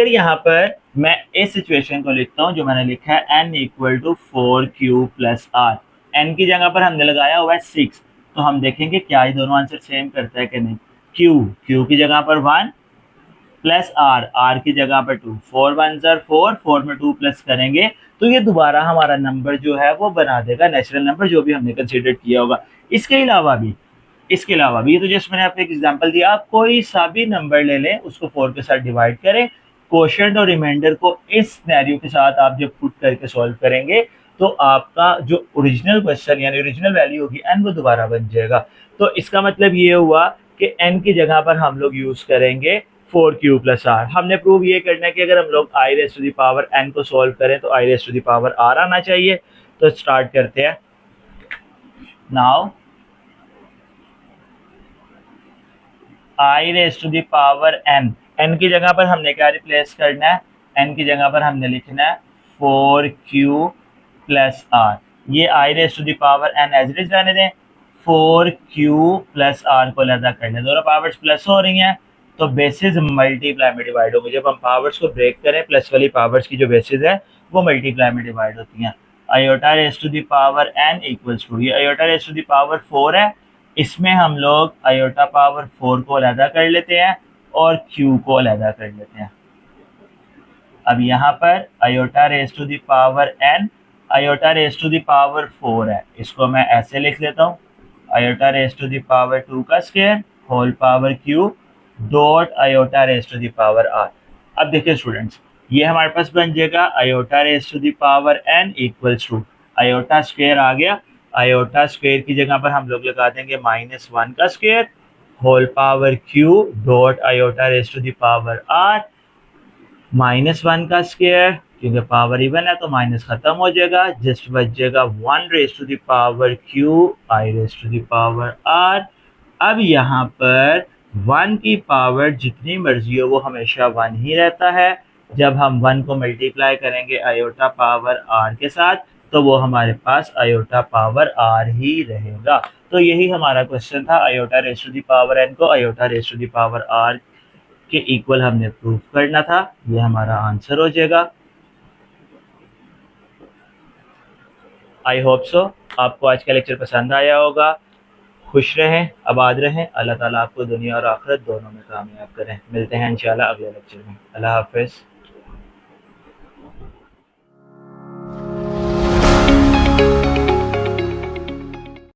A: यहाँ पर मैं इस सिचुएशन को लिखता हूँ जो मैंने लिखा है n equal to 4q plus r, n की जगह पर हमने लगाया हुआ है 6, तो हम देखेंगे क्या ये दोनों आंसर सेम करता है कि नहीं। q की जगह पर 1 प्लस r की जगह पर 2, 4 1 जार 4, 4 में 2 प्लस करेंगे तो ये दोबारा हमारा नंबर जो है वो बना देगा नेचुरल नंबर जो भी हमने कंसीडर किया होगा। इसके अलावा भी ये तो जस्ट मैंने आपको एक एग्जांपल दिया, आप कोई सा भी नंबर ले लें उसको 4 के साथ डिवाइड करें, क्वोशिएंट और रिमाइंडर को इस सिनेरियो के साथ आप जब पुट करके सॉल्व करेंगे तो आपका जो ओरिजिनल क्वेश्चन यानी ओरिजिनल वैल्यू होगी n वो दोबारा बन जाएगा। तो इसका मतलब ये हुआ कि n की जगह पर हम लोग यूज करेंगे 4q प्लस r। हमने प्रूव ये करना है कि अगर हम लोग i raise to the power n को सॉल्व करें तो i raise to the power r आना चाहिए। तो स्टार्ट करते हैं। Now i raise to the power n की जगह पर हमने क्या रिप्लेस करना है, n की जगह पर हमने लिखना है 4q प्लस r। ये i raise to the power n as it is रहने दें, 4q प्लस r को अलग कर लें, दोनों पावर्स प्लस हो रही हैं तो बेसिस मल्टीप्लाई में डिवाइड होंगे। जब हम पावर्स को ब्रेक करें, प्लस वाली पावर्स की जो बेसिस है वो मल्टीप्लाई में डिवाइड होती हैं। Iota raise to the power n equals to, ये iota raise to the power 4 है, इसमें हम लोग आयोटा पावर 4 को अलहदा कर लेते हैं और q को अलहदा कर लेते हैं। अब यहाँ पर iota raise to the power n, iota raise to the power 4 है, इसको मैं ऐसे लिख लेता हूँ, iota raise to the power 2 का square whole power q dot iota raise to the power r। अब देखिए स्टूडेंट्स, ये हमारे पास बन जाएगा iota raise to the power n equals to, iota square आ गया, आयोटा स्क्वायर की जगह पर हम लोग लगा देंगे -1 का square whole power q dot iota raise to the power r, -1 का स्क्वायर, क्योंकि पावर इवन है तो माइनस खत्म हो जाएगा, जस्ट बचेगा 1 raise to the power q i raise to the power r। अब यहाँ पर 1 की पावर जितनी मर्जी हो वो हमेशा 1 ही रहता है। जब हम 1 को मल्टीप्लाई करेंगे आयोटा पावर r के साथ तो वो हमारे पास आयोटा पावर r ही रहेगा। तो यही हमारा क्वेश्चन था, iota raise to the power n को iota raise to the power r के इक्वल हमने प्रूफ करना था, ये हमारा आंसर हो जाएगा। आई होप सो आपको आज का लेक्चर पसंद आया होगा। खुश रहें, आबाद रहें, अल्लाह ताला आपको दुनिया और आखिरत दोनों में कामयाब करें। मिलते हैं इंशाल्लाह अगले लेक्चर में। अल्लाह हाफिज़।